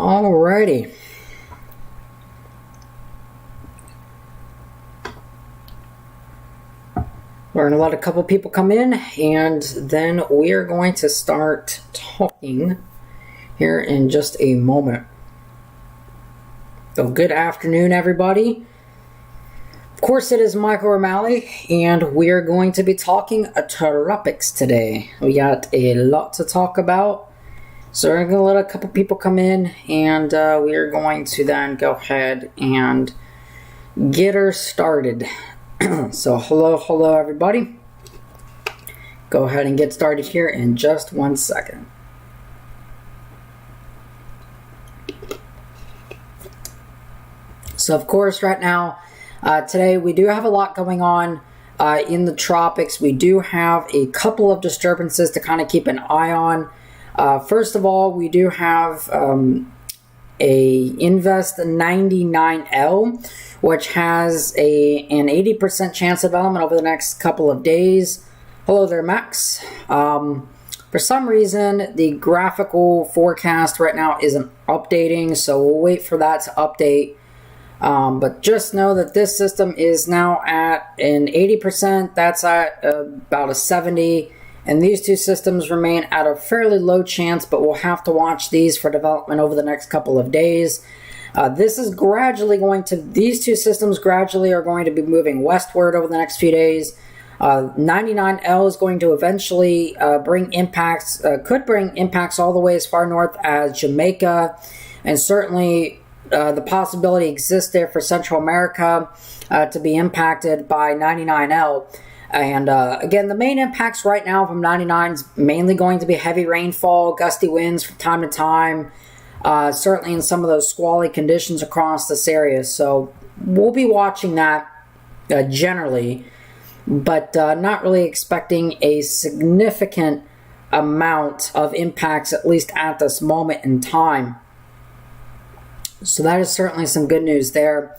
Alrighty. We're going to let a couple people come in, and then we are going to start talking here in just a moment. So good afternoon, everybody. Of course, it is Michael O'Malley, and we are going to be talking tropics today. We got a lot to talk about, so we're going to let a couple people come in, and we are going to then go ahead and get her started. So hello everybody. Go ahead and get started here in just 1 second. So of course right now, today we do have a lot going on in the tropics. We do have a couple of disturbances to kind of keep an eye on. First of all, we do have a Invest 99L, which has an 80% chance of development over the next couple of days. Hello there, Max. For some reason, the graphical forecast right now isn't updating, so we'll wait for that to update. But just know that this system is now at an 80%, that's at about a 70%, and these two systems remain at a fairly low chance, but we'll have to watch these for development over the next couple of days. These two systems gradually are going to be moving westward over the next few days. 99L is going to eventually bring impacts, could bring impacts all the way as far north as Jamaica, and certainly the possibility exists there for Central America to be impacted by 99L. And again, the main impacts right now from 99 is mainly going to be heavy rainfall, gusty winds from time to time, certainly in some of those squally conditions across this area. So we'll be watching that generally, but not really expecting a significant amount of impacts, at least at this moment in time. So that is certainly some good news there.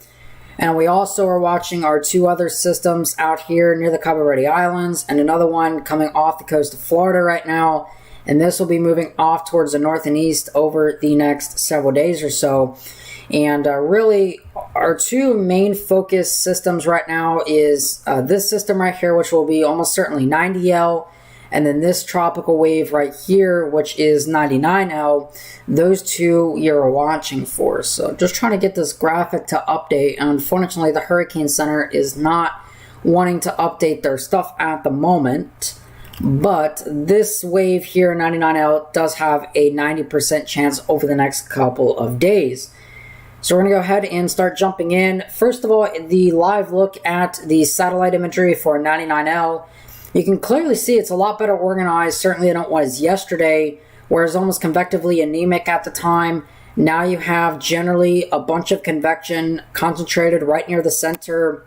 And we also are watching our two other systems out here near the Cabo Verde Islands, and another one coming off the coast of Florida right now. And this will be moving off towards the north and east over the next several days or so. And really, our two main focus systems right now is this system right here, which will be almost certainly 90L, and then this tropical wave right here, which is 99L. Those two you're watching for. So just trying to get this graphic to update. Unfortunately, the Hurricane Center is not wanting to update their stuff at the moment. But this wave here, 99L, does have a 90% chance over the next couple of days. So we're going to go ahead and start jumping in. First of all, the live look at the satellite imagery for 99L. You can clearly see it's a lot better organized, certainly than it was yesterday, where it was almost convectively anemic at the time. Now you have generally a bunch of convection concentrated right near the center.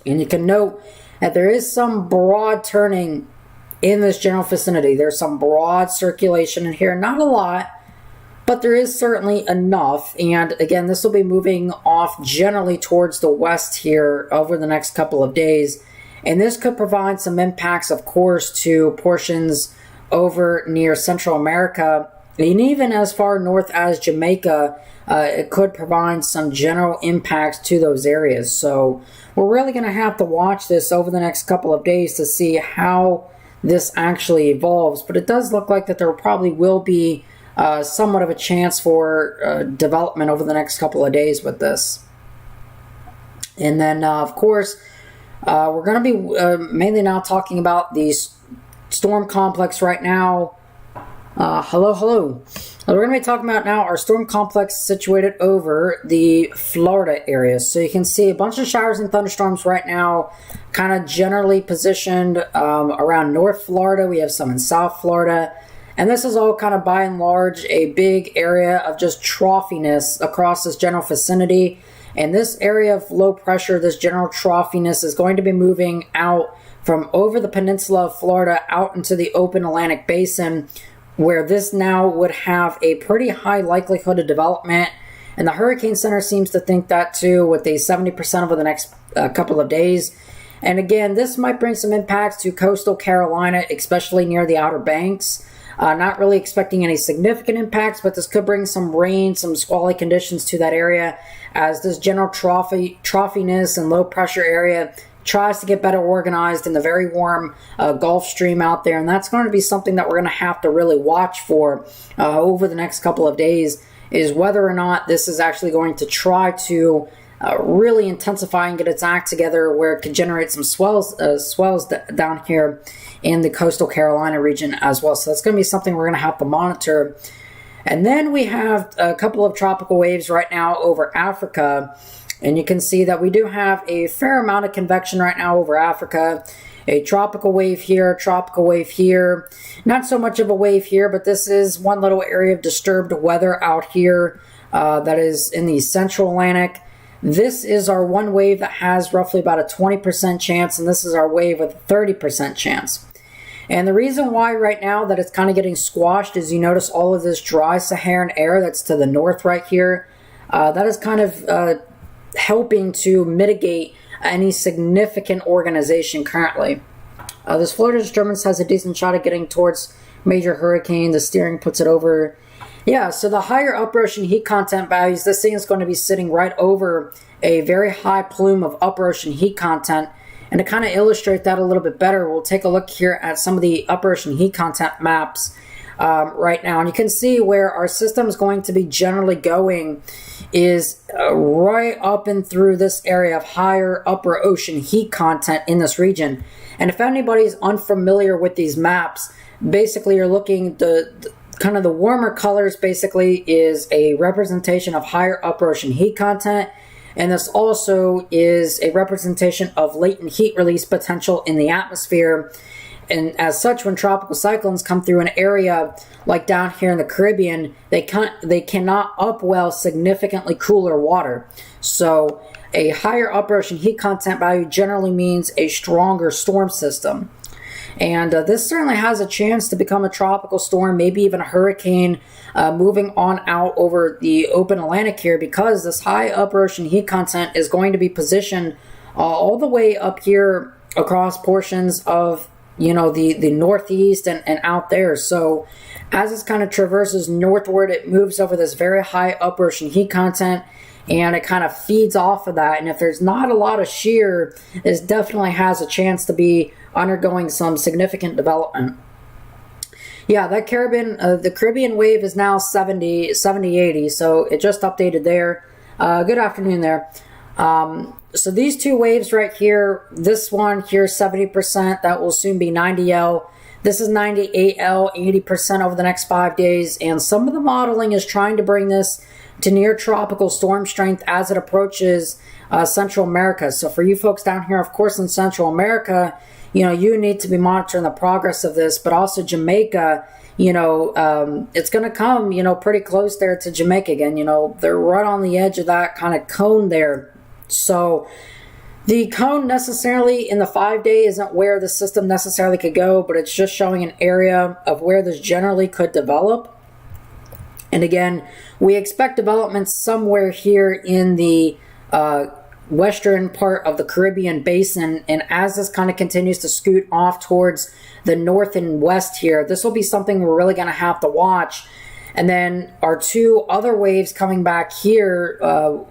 And you can note that there is some broad turning in this general vicinity. There's some broad circulation in here, not a lot, but there is certainly enough. And again, this will be moving off generally towards the west here over the next couple of days. And this could provide some impacts, of course, to portions over near Central America, and even as far north as Jamaica. It could provide some general impacts to those areas. So we're really going to have to watch this over the next couple of days to see how this actually evolves. But it does look like that there probably will be somewhat of a chance for development over the next couple of days with this. And then, of course, we're going to be mainly now talking about the storm complex right now. Hello. We're going to be talking about now our storm complex situated over the Florida area. So you can see a bunch of showers and thunderstorms right now, kind of generally positioned around North Florida. We have some in South Florida. And this is all kind of by and large a big area of just troughiness across this general vicinity. And this area of low pressure, this general troughiness, is going to be moving out from over the peninsula of Florida out into the open Atlantic basin, where this now would have a pretty high likelihood of development. And the Hurricane Center seems to think that too, with a 70% over the next couple of days. And again, this might bring some impacts to coastal Carolina, especially near the Outer Banks. Not really expecting any significant impacts, but this could bring some rain, some squally conditions to that area as this general troughiness and low pressure area tries to get better organized in the very warm Gulf Stream out there. And that's going to be something that we're going to have to really watch for over the next couple of days, is whether or not this is actually going to try to really intensify and get its act together where it could generate some swells down here in the coastal Carolina region as well. So that's going to be something we're going to have to monitor. And then we have a couple of tropical waves right now over Africa. And you can see that we do have a fair amount of convection right now over Africa. A tropical wave here, tropical wave here. Not so much of a wave here, but this is one little area of disturbed weather out here that is in the central Atlantic. This is our one wave that has roughly about a 20% chance, and this is our wave with a 30% chance. And the reason why right now that it's kind of getting squashed is you notice all of this dry Saharan air that's to the north right here. That is kind of helping to mitigate any significant organization currently. This Florida disturbance has a decent shot at getting towards major hurricane. The steering puts it over. Yeah, so the higher upper ocean heat content values, this thing is going to be sitting right over a very high plume of upper ocean heat content. And to kind of illustrate that a little bit better, we'll take a look here at some of the upper ocean heat content maps right now. And you can see where our system is going to be generally going is right up and through this area of higher upper ocean heat content in this region. And if anybody's unfamiliar with these maps, basically you're looking, kind of the warmer colors basically is a representation of higher upper ocean heat content. And this also is a representation of latent heat release potential in the atmosphere. And as such, when tropical cyclones come through an area like down here in the Caribbean, they cannot upwell significantly cooler water. So a higher upper ocean heat content value generally means a stronger storm system. And this certainly has a chance to become a tropical storm, maybe even a hurricane, moving on out over the open Atlantic here, because this high upper ocean heat content is going to be positioned all the way up here across portions of, you know, the northeast and out there. So as this kind of traverses northward, it moves over this very high upper ocean heat content, and it kind of feeds off of that. And if there's not a lot of shear, this definitely has a chance to be undergoing some significant development. Yeah, that the Caribbean wave is now 70, 80, so it just updated there. Good afternoon there. So these two waves right here, this one here 70%, that will soon be 90L. This is 98L, 80% over the next 5 days, and some of the modeling is trying to bring this to near tropical storm strength as it approaches Central America. So for you folks down here, of course, in Central America, you know, you need to be monitoring the progress of this, but also Jamaica, you know, it's going to come, you know, pretty close there to Jamaica again. You know, they're right on the edge of that kind of cone there. So the cone necessarily in the 5 day isn't where the system necessarily could go, but it's just showing an area of where this generally could develop. And again, we expect developments somewhere here in the western part of the Caribbean basin, and as this kind of continues to scoot off towards the north and west here, this will be something we're really going to have to watch. And then our two other waves coming back here,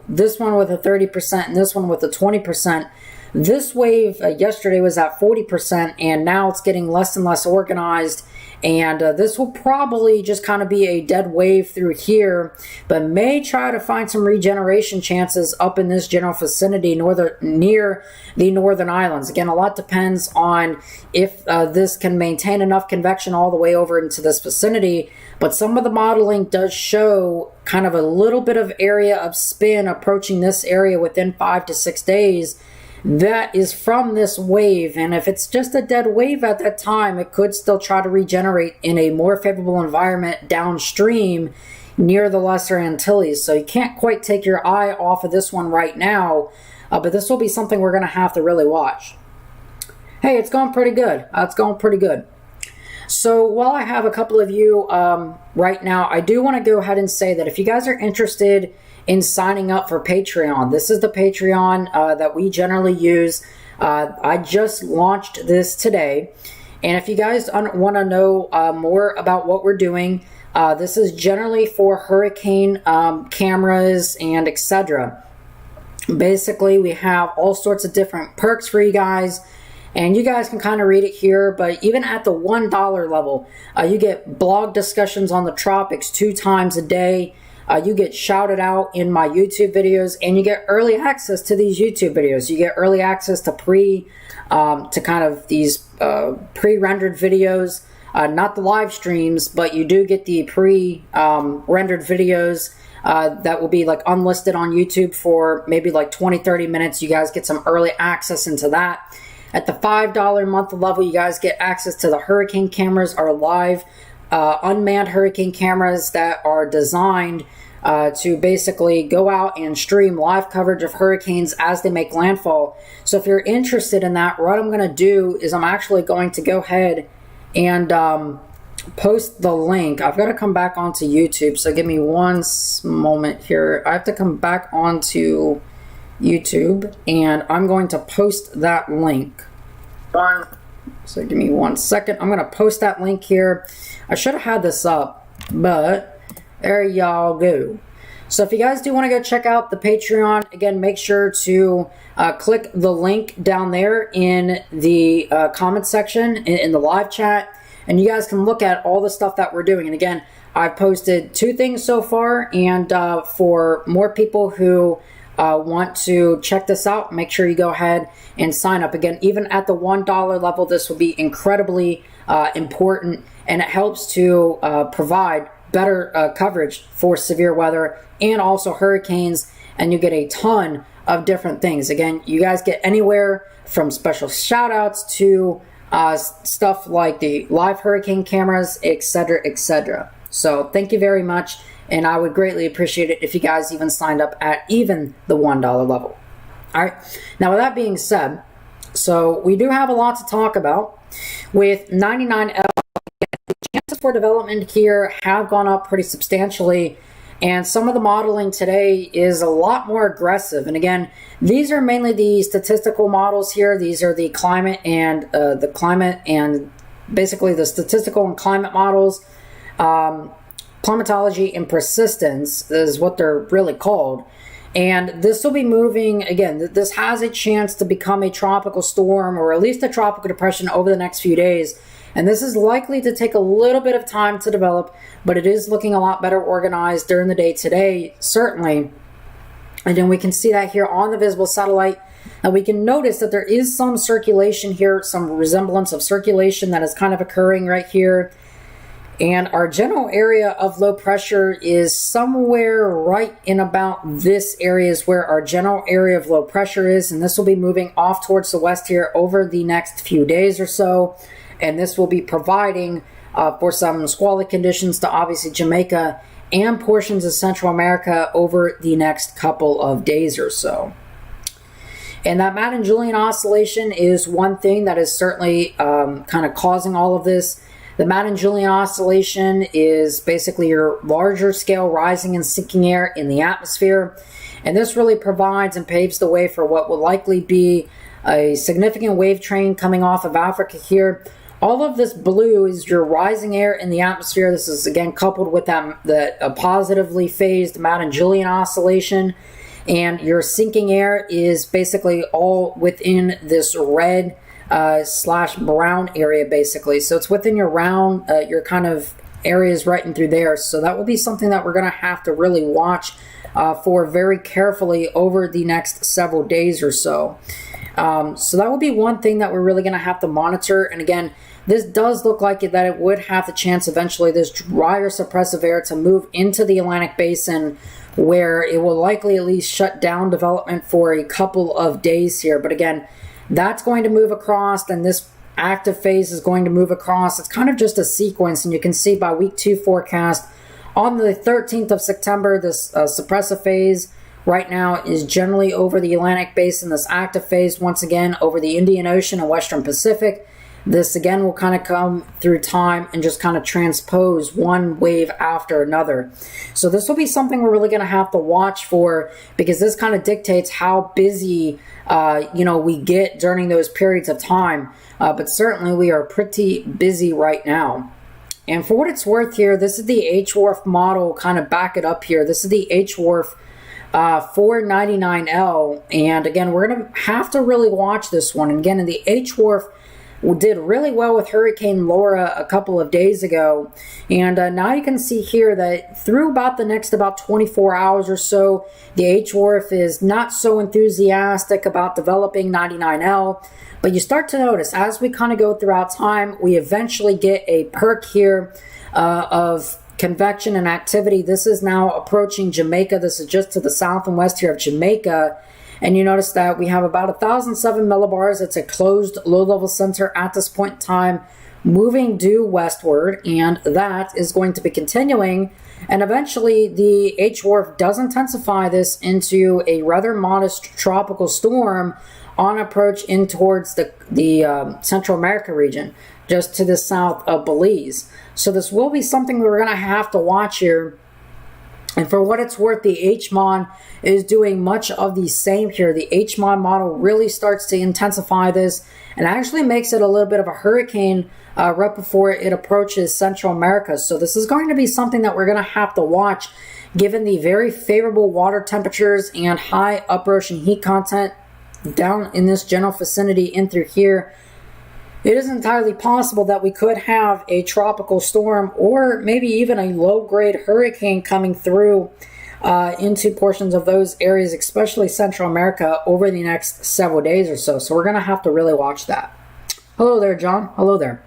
this one with a 30% and this one with a 20%. This wave yesterday was at 40%, and now it's getting less and less organized. And this will probably just kind of be a dead wave through here, but may try to find some regeneration chances up in this general vicinity near the northern islands. Again, a lot depends on if this can maintain enough convection all the way over into this vicinity, but some of the modeling does show kind of a little bit of area of spin approaching this area within 5 to 6 days. That is from this wave, and if it's just a dead wave at that time, it could still try to regenerate in a more favorable environment downstream near the Lesser Antilles. So you can't quite take your eye off of this one right now, but this will be something we're going to have to really watch. Hey, it's going pretty good. It's going pretty good. So while I have a couple of you right now, I do want to go ahead and say that if you guys are interested in signing up for Patreon, this is the Patreon that we generally use. I just launched this today. And if you guys want to know more about what we're doing, this is generally for hurricane cameras and etc. Basically, we have all sorts of different perks for you guys, and you guys can kind of read it here. But even at the $1 level, you get blog discussions on the tropics 2 times a day. You get shouted out in my YouTube videos, and you get early access to these YouTube videos. You get early access to these pre-rendered videos, not the live streams, but you do get the pre-rendered videos that will be like unlisted on YouTube for maybe like 20-30 minutes. You guys get some early access into that. At the $5 monthly level, you guys get access to the hurricane cameras, our live unmanned hurricane cameras that are designed to basically go out and stream live coverage of hurricanes as they make landfall. So if you're interested in that, what I'm going to do is I'm actually going to go ahead and post the link. I've got to come back onto YouTube, so give me one moment here. I have to come back onto YouTube, and I'm going to post that link. So give me 1 second. I'm going to post that link here. I should have had this up, but there y'all go. So if you guys do want to go check out the Patreon, again, make sure to click the link down there in the comment section in the live chat, and you guys can look at all the stuff that we're doing. And again, I've posted 2 things so far, and for more people who want to check this out, make sure you go ahead and sign up. Again, even at the $1 level, this will be incredibly important, and it helps to provide better coverage for severe weather and also hurricanes, and you get a ton of different things. Again, you guys get anywhere from special shout outs to stuff like the live hurricane cameras, etc., etc. So thank you very much, and I would greatly appreciate it if you guys even signed up at even the $1 level. All right, now with that being said, so we do have a lot to talk about with 99L. Chances for development here have gone up pretty substantially, and some of the modeling today is a lot more aggressive. And again, these are mainly the statistical models here. These are the climate and basically the statistical and climate models. Climatology and persistence is what they're really called. And this will be moving, again, this has a chance to become a tropical storm, or at least a tropical depression, over the next few days. And this is likely to take a little bit of time to develop, but it is looking a lot better organized during the day today, certainly. And then we can see that here on the visible satellite. And we can notice that there is some circulation here, some resemblance of circulation that is kind of occurring right here. And our general area of low pressure is somewhere right in about this area is where our general area of low pressure is. And this will be moving off towards the west here over the next few days or so. And this will be providing for some squally conditions to obviously Jamaica and portions of Central America over the next couple of days or so. And that Madden-Julian oscillation is one thing that is certainly kind of causing all of this. The Madden-Julian oscillation is basically your larger scale rising and sinking air in the atmosphere. And this really provides and paves the way for what will likely be a significant wave train coming off of Africa here. All of this blue is your rising air in the atmosphere. This is again coupled with a positively phased Madden-Julian oscillation. And your sinking air is basically all within this red slash brown area basically. So it's within your round, your kind of areas right in through there. So that will be something that we're going to have to really watch for very carefully over the next several days or so. So that would be one thing that we're really going to have to monitor. And again, this does look like that it would have the chance eventually, this drier suppressive air, to move into the Atlantic Basin, where it will likely at least shut down development for a couple of days here. But again, that's going to move across, and this active phase is going to move across. It's kind of just a sequence, and you can see by week 2 forecast on the 13th of September, this suppressive phase right now is generally over the Atlantic Basin. This active phase, once again, over the Indian Ocean and Western Pacific. This again will kind of come through time and just kind of transpose one wave after another. So this will be something we're really going to have to watch for, because this kind of dictates how busy we get during those periods of time. But certainly we are pretty busy right now. And for what it's worth here, this is the H-Wharf model, kind of back it up here. This is the H-Wharf 499L. And again, we're going to have to really watch this one. And again, in the H-Wharf did really well with Hurricane Laura a couple of days ago. And now you can see here that through about the next 24 hours or so, the H-Wharf is not so enthusiastic about developing 99L. But you start to notice as we kind of go throughout time, we eventually get a perk here of convection and activity. This is now approaching Jamaica. This is just to the south and west here of Jamaica. And you notice that we have about 1,007 millibars. It's a closed low-level center at this point in time, moving due westward, and that is going to be continuing. And eventually, the H-Wharf does intensify this into a rather modest tropical storm on approach in towards the Central America region, just to the south of Belize. So this will be something we're going to have to watch here. And for what it's worth, the HMON is doing much of the same here. The HMON model really starts to intensify this and actually makes it a little bit of a hurricane right before it approaches Central America. So this is going to be something that we're going to have to watch, given the very favorable water temperatures and high upper ocean heat content down in this general vicinity in through here. It is entirely possible that we could have a tropical storm or maybe even a low-grade hurricane coming through into portions of those areas, especially Central America, over the next several days or so. So we're going to have to really watch that. Hello there, John. Hello there.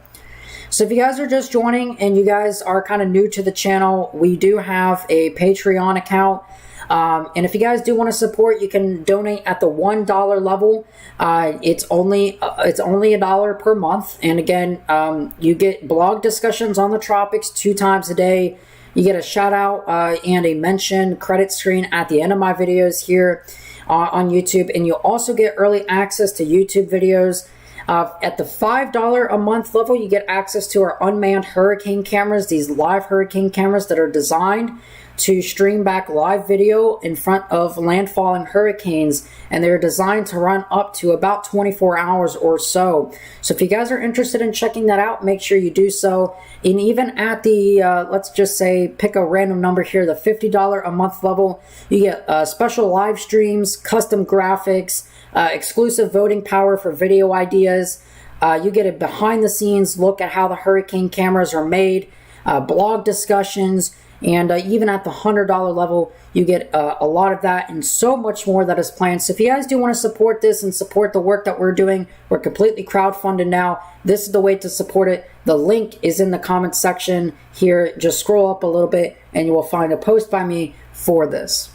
So if you guys are just joining and you guys are kind of new to the channel, we do have a Patreon account. And if you guys do want to support, you can donate at the $1 level. It's only $1 per month. And again, you get blog discussions on the tropics 2 times a day. You get a shout out and a mention credit screen at the end of my videos here on YouTube. And you also get early access to YouTube videos. At the $5 a month level, you get access to our unmanned hurricane cameras, these live hurricane cameras that are designed to stream back live video in front of landfalling hurricanes, and they're designed to run up to about 24 hours or so. So if you guys are interested in checking that out, make sure you do so. And even at the, let's just say, pick a random number here, the $50 a month level, you get special live streams, custom graphics, exclusive voting power for video ideas. You get a behind the scenes look at how the hurricane cameras are made, blog discussions, and even at the $100 level, you get a lot of that and so much more that is planned. So if you guys do want to support this and support the work that we're doing, we're completely crowdfunded now. This is the way to support it. The link is in the comments section here. Just scroll up a little bit and you will find a post by me for this.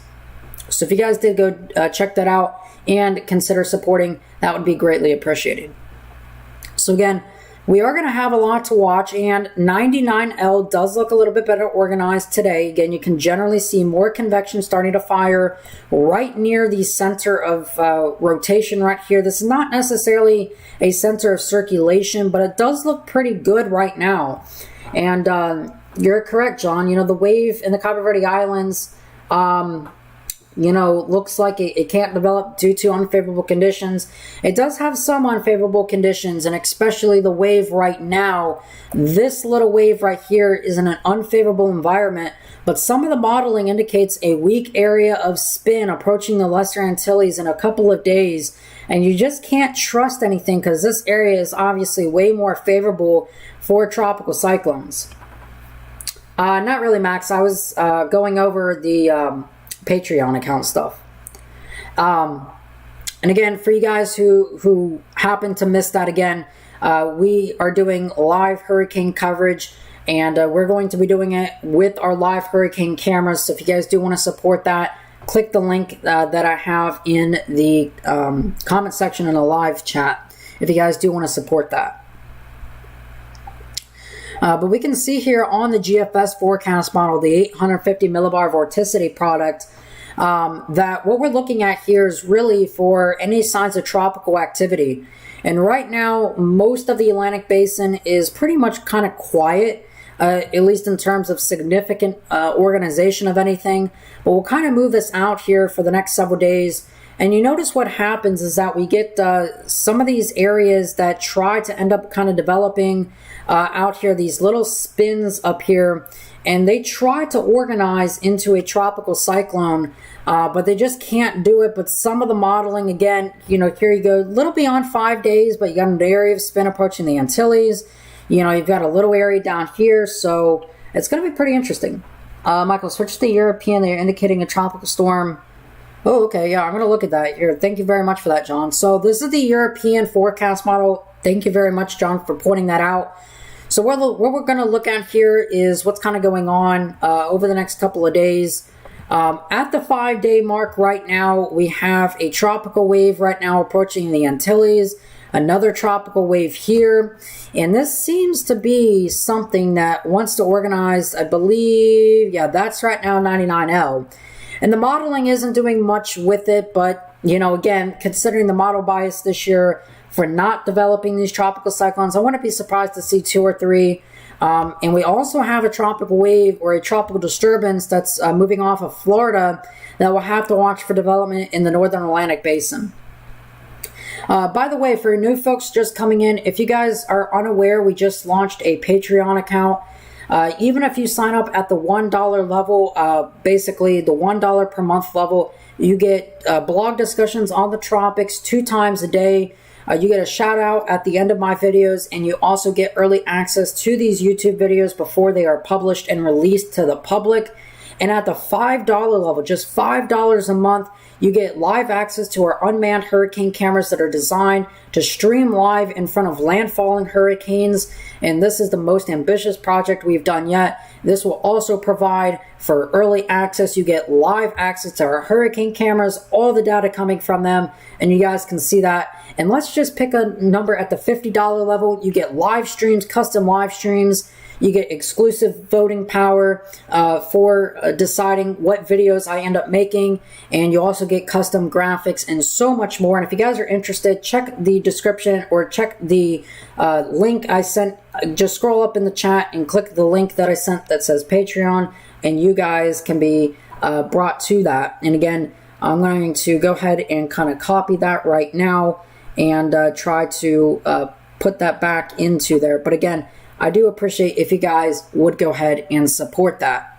So if you guys did go check that out and consider supporting, that would be greatly appreciated. So again, we are going to have a lot to watch, and 99L does look a little bit better organized today. Again, you can generally see more convection starting to fire right near the center of rotation right here. This is not necessarily a center of circulation, but it does look pretty good right now. And you're correct, John. You know, the wave in the Cabo Verde Islands, looks like it can't develop due to unfavorable conditions. It does have some unfavorable conditions, and especially the wave right now. This little wave right here is in an unfavorable environment, but some of the modeling indicates a weak area of spin approaching the Lesser Antilles in a couple of days, and you just can't trust anything because this area is obviously way more favorable for tropical cyclones. Not really, Max. I was going over the Patreon account stuff. And again, for you guys who happen to miss that again, we are doing live hurricane coverage, and we're going to be doing it with our live hurricane cameras. So if you guys do want to support that, click the link that I have in the comment section in a live chat if you guys do want to support that. But we can see here on the GFS forecast model, the 850 millibar vorticity product, that what we're looking at here is really for any signs of tropical activity. And right now, most of the Atlantic Basin is pretty much kind of quiet, at least in terms of significant organization of anything. But we'll kind of move this out here for the next several days. And you notice what happens is that we get some of these areas that try to end up kind of developing out here, these little spins up here, and they try to organize into a tropical cyclone, but they just can't do it. But some of the modeling, again, here you go, a little beyond 5 days, but you got an area of spin approaching the Antilles. You've got a little area down here, so it's going to be pretty interesting. Michael, switch to the European. They're indicating a tropical storm. Oh, okay, yeah, I'm going to look at that here. Thank you very much for that, John. So this is the European forecast model. Thank you very much, John, for pointing that out. So what we're going to look at here is what's kind of going on over the next couple of days. At the 5-day mark right now, we have a tropical wave right now approaching the Antilles, another tropical wave here, and this seems to be something that wants to organize, I believe, yeah, that's right now 99L. And the modeling isn't doing much with it, but, again, considering the model bias this year for not developing these tropical cyclones, I wouldn't be surprised to see 2 or 3. And we also have a tropical wave or a tropical disturbance that's moving off of Florida that we'll have to watch for development in the northern Atlantic Basin. By the way, for new folks just coming in, if you guys are unaware, we just launched a Patreon account. Even if you sign up at the $1 level, basically the $1 per month level, you get blog discussions on the tropics 2 times a day. You get a shout out at the end of my videos, and you also get early access to these YouTube videos before they are published and released to the public. And at the $5 level, just $5 a month, you get live access to our unmanned hurricane cameras that are designed to stream live in front of landfalling hurricanes. And this is the most ambitious project we've done yet. This will also provide for early access. You get live access to our hurricane cameras, all the data coming from them, and you guys can see that. And let's just pick a number at the $50 level. You get live streams, custom live streams. You get exclusive voting power for deciding what videos I end up making. And you also get custom graphics and so much more. And if you guys are interested, check the description or check the link I sent. Just scroll up in the chat and click the link that I sent that says Patreon. And you guys can be brought to that. And again, I'm going to go ahead and kind of copy that right now and try to put that back into there. But again, I do appreciate if you guys would go ahead and support that.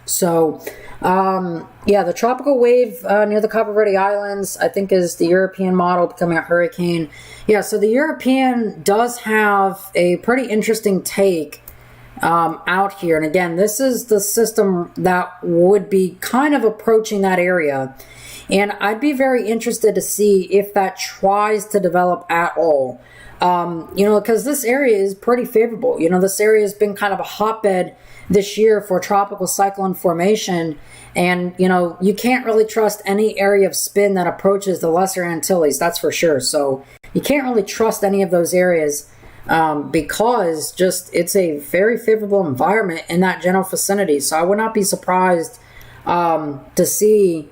So, yeah, the tropical wave near the Cabo Verde Islands, I think, is the European model becoming a hurricane. Yeah, so the European does have a pretty interesting take out here. And again, this is the system that would be kind of approaching that area. And I'd be very interested to see if that tries to develop at all. Because this area is pretty favorable. This area has been kind of a hotbed this year for tropical cyclone formation. And, you can't really trust any area of spin that approaches the Lesser Antilles, that's for sure. So you can't really trust any of those areas because just it's a very favorable environment in that general vicinity. So I would not be surprised to see,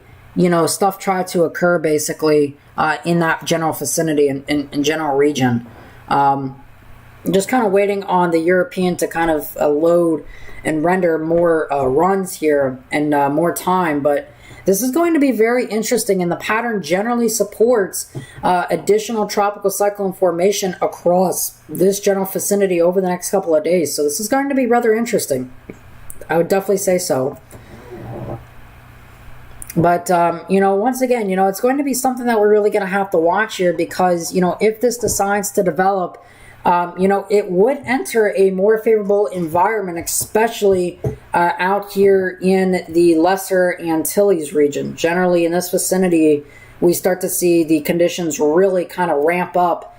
stuff try to occur basically in that general vicinity and general region. Just kind of waiting on the European to kind of load and render more runs here and more time. But this is going to be very interesting, and the pattern generally supports additional tropical cyclone formation across this general vicinity over the next couple of days. So this is going to be rather interesting. I would definitely say so. But, once again, it's going to be something that we're really going to have to watch here because, if this decides to develop, it would enter a more favorable environment, especially out here in the Lesser Antilles region. Generally, in this vicinity, we start to see the conditions really kind of ramp up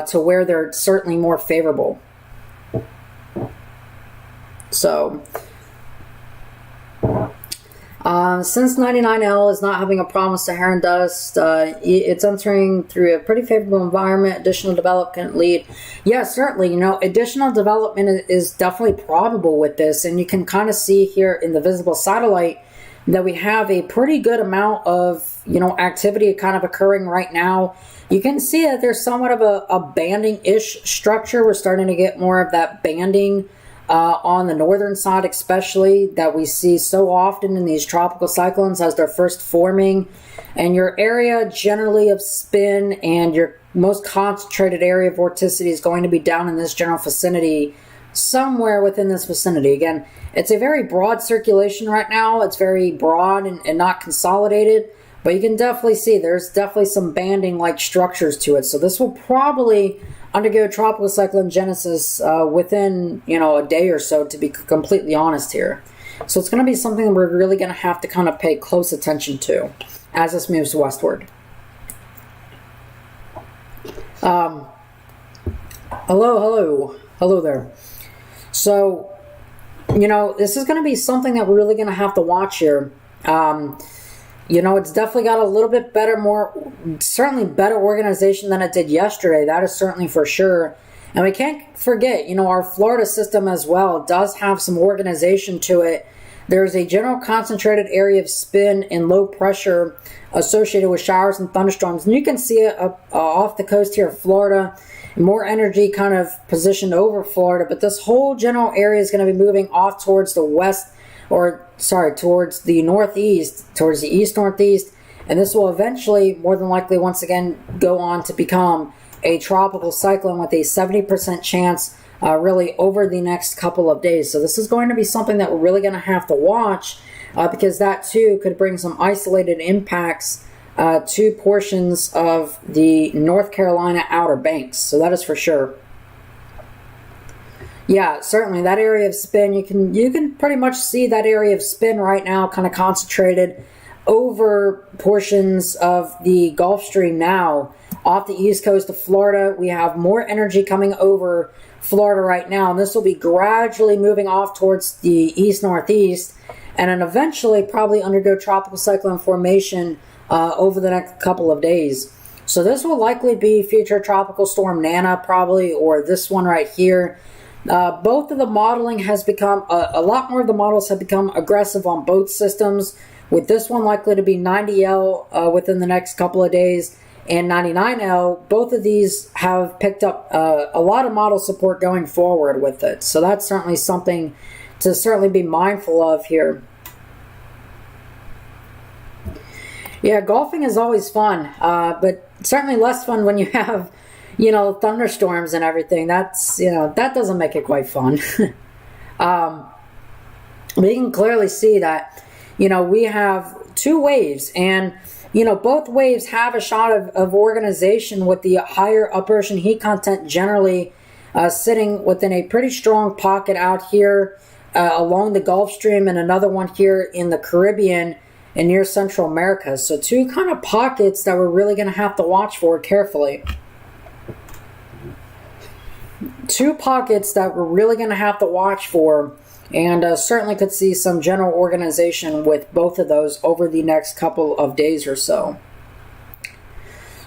to where they're certainly more favorable. So, since 99L is not having a problem with Saharan dust, it's entering through a pretty favorable environment. Additional development lead. Yeah, certainly, additional development is definitely probable with this. And you can kind of see here in the visible satellite that we have a pretty good amount of, activity kind of occurring right now. You can see that there's somewhat of a banding-ish structure. We're starting to get more of that banding on the northern side, especially, that we see so often in these tropical cyclones as they're first forming. And your area generally of spin and your most concentrated area of vorticity is going to be down in this general vicinity, somewhere within this vicinity. Again, it's a very broad circulation right now. It's very broad and not consolidated, but you can definitely see there's definitely some banding-like structures to it. So this will probably undergo tropical cyclone genesis within, a day or so, to be completely honest here. So it's going to be something we're really going to have to kind of pay close attention to as this moves westward. Hello there. So, this is going to be something that we're really going to have to watch here. It's definitely got a little bit better, certainly better organization than it did yesterday. That is certainly for sure. And we can't forget, our Florida system as well does have some organization to it. There's a general concentrated area of spin and low pressure associated with showers and thunderstorms. And you can see it off the coast here of Florida. More energy kind of positioned over Florida. But this whole general area is going to be moving off towards the west, towards the northeast, towards the east-northeast. And this will eventually, more than likely, once again, go on to become a tropical cyclone with a 70% chance really over the next couple of days. So this is going to be something that we're really going to have to watch because that too could bring some isolated impacts to portions of the North Carolina Outer Banks. So that is for sure. Yeah, certainly that area of spin, you can pretty much see that area of spin right now kind of concentrated over portions of the Gulf Stream now. Off the east coast of Florida, we have more energy coming over Florida right now, and this will be gradually moving off towards the east-northeast, and then eventually probably undergo tropical cyclone formation over the next couple of days. So this will likely be future tropical storm Nana, probably, or this one right here. Both of the modeling has become, a lot more of the models have become aggressive on both systems, with this one likely to be 90L within the next couple of days, and 99L. Both of these have picked up a lot of model support going forward with it. So that's certainly something to certainly be mindful of here. Yeah, golfing is always fun, but certainly less fun when you have, thunderstorms and everything. That's, that doesn't make it quite fun. But you can clearly see that, we have two waves, and, both waves have a shot of organization with the higher upper ocean heat content generally sitting within a pretty strong pocket out here along the Gulf Stream, and another one here in the Caribbean and near Central America. So two kind of pockets that we're really going to have to watch for carefully. Two pockets that we're really going to have to watch for, and certainly could see some general organization with both of those over the next couple of days or so.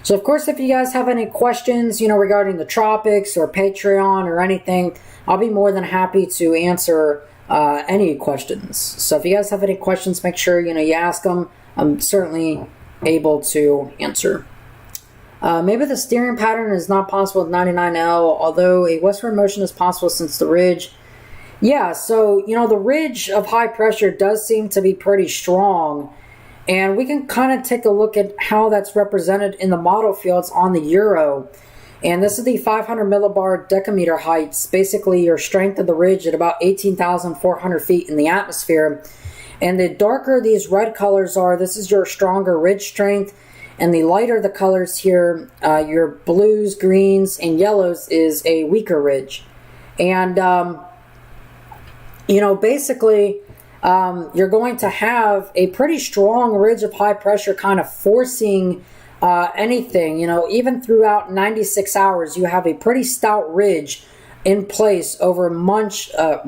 So of course, if you guys have any questions, regarding the tropics or Patreon or anything, I'll be more than happy to answer any questions. So if you guys have any questions, make sure, you ask them. I'm certainly able to answer. Maybe the steering pattern is not possible with 99L, although a westward motion is possible since the ridge. Yeah, so, the ridge of high pressure does seem to be pretty strong. And we can kind of take a look at how that's represented in the model fields on the Euro. And this is the 500 millibar decameter heights, basically your strength of the ridge at about 18,400 feet in the atmosphere. And the darker these red colors are, this is your stronger ridge strength. And the lighter the colors here, your blues, greens, and yellows, is a weaker ridge. And, basically, you're going to have a pretty strong ridge of high pressure kind of forcing anything. Even throughout 96 hours, you have a pretty stout ridge in place over most of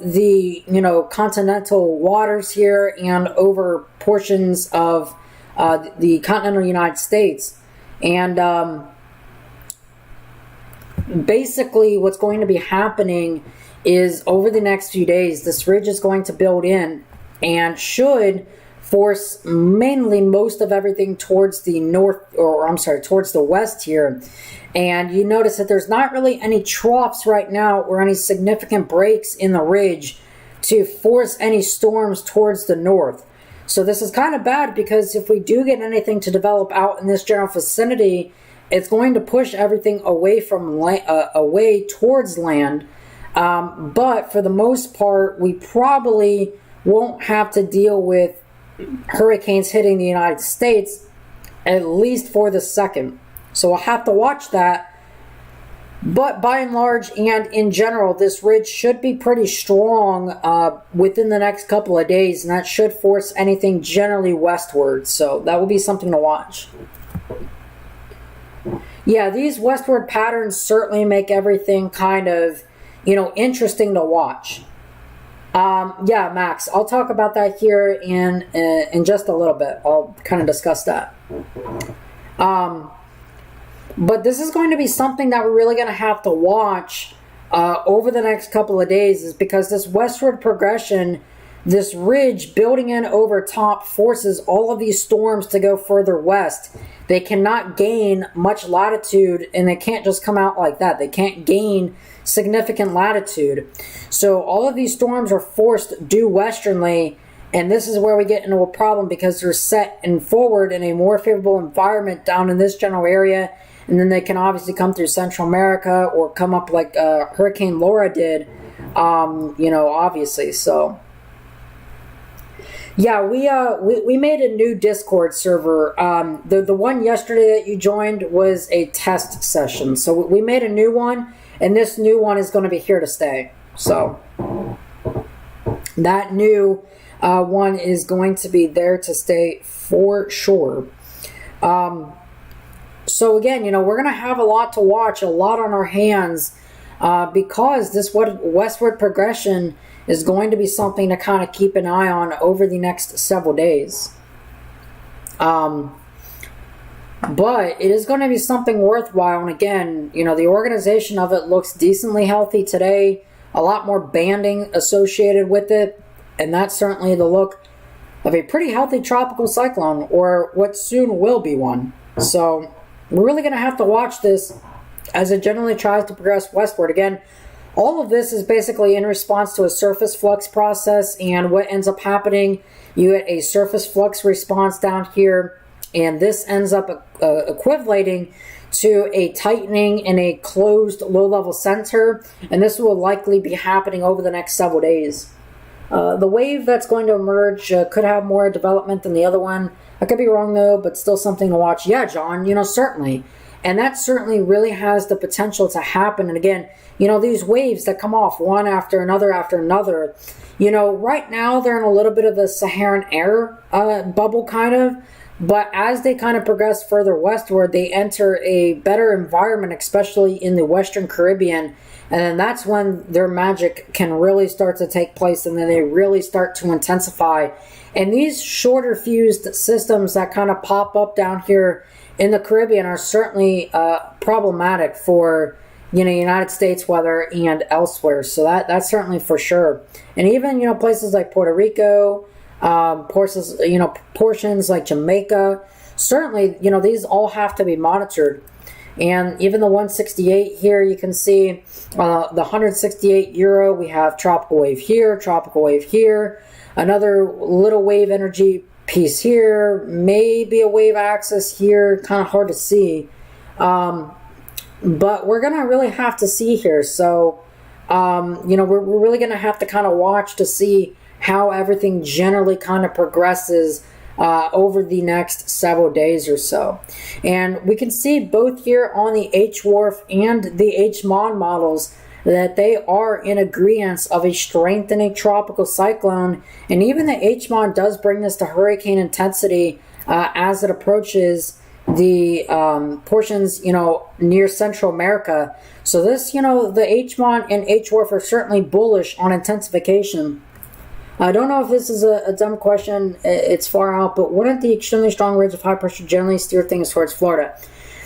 the, continental waters here and over portions of the continental United States. And basically what's going to be happening is over the next few days, this ridge is going to build in and should force mainly most of everything towards the north, or I'm sorry, towards the west here. And you notice that there's not really any troughs right now or any significant breaks in the ridge to force any storms towards the north. So this is kind of bad, because if we do get anything to develop out in this general vicinity, it's going to push everything away from away towards land. But for the most part, we probably won't have to deal with hurricanes hitting the United States, at least for the second. So we'll have to watch that. But by and large and in general, this ridge should be pretty strong within the next couple of days, and that should force anything generally westward. So that will be something to watch. Yeah, these westward patterns certainly make everything kind of, interesting to watch. Yeah, Max, I'll talk about that here in just a little bit. I'll kind of discuss that. But this is going to be something that we're really going to have to watch over the next couple of days, is because this westward progression, this ridge building in over top, forces all of these storms to go further west. They cannot gain much latitude, and they can't just come out like that. They can't gain significant latitude. So all of these storms are forced due westernly, and this is where we get into a problem, because they're set and forward in a more favorable environment down in this general area, and then they can obviously come through Central America or come up like Hurricane Laura did, obviously. So yeah, we made a new Discord server. The one yesterday that you joined was a test session, so we made a new one, and this new one is going to be here to stay. So that new one is going to be there to stay for sure. So again, we're going to have a lot to watch, a lot on our hands, because this westward progression is going to be something to kind of keep an eye on over the next several days. But it is going to be something worthwhile. And again, the organization of it looks decently healthy today. A lot more banding associated with it. And that's certainly the look of a pretty healthy tropical cyclone, or what soon will be one. So we're really going to have to watch this as it generally tries to progress westward. Again, all of this is basically in response to a surface flux process, and what ends up happening, you get a surface flux response down here, and this ends up equivalating to a tightening in a closed low-level center, and this will likely be happening over the next several days. The wave that's going to emerge could have more development than the other one. I could be wrong, though, but still something to watch. Yeah, John, certainly. And that certainly really has the potential to happen. And again, these waves that come off one after another, right now they're in a little bit of the Saharan air bubble kind of. But as they kind of progress further westward, they enter a better environment, especially in the Western Caribbean. And then that's when their magic can really start to take place, and then they really start to intensify. And these shorter fused systems that kind of pop up down here in the Caribbean are certainly problematic for United States weather and elsewhere. So that's certainly for sure. And even places like Puerto Rico, portions like Jamaica, certainly these all have to be monitored. And even the 168 here, you can see the 168 euro, we have tropical wave here, another little wave energy piece here, maybe a wave axis here, kind of hard to see. But we're going to really have to see here. So, we're really going to have to kind of watch to see how everything generally kind of progresses over the next several days or so. And we can see both here on the HWRF and the HMON models that they are in agreement of a strengthening tropical cyclone. And even the HMON does bring this to hurricane intensity as it approaches the portions, near Central America. So this, the HMON and HWRF are certainly bullish on intensification. I don't know if this is a dumb question, it's far out, but wouldn't the extremely strong ridge of high pressure generally steer things towards Florida?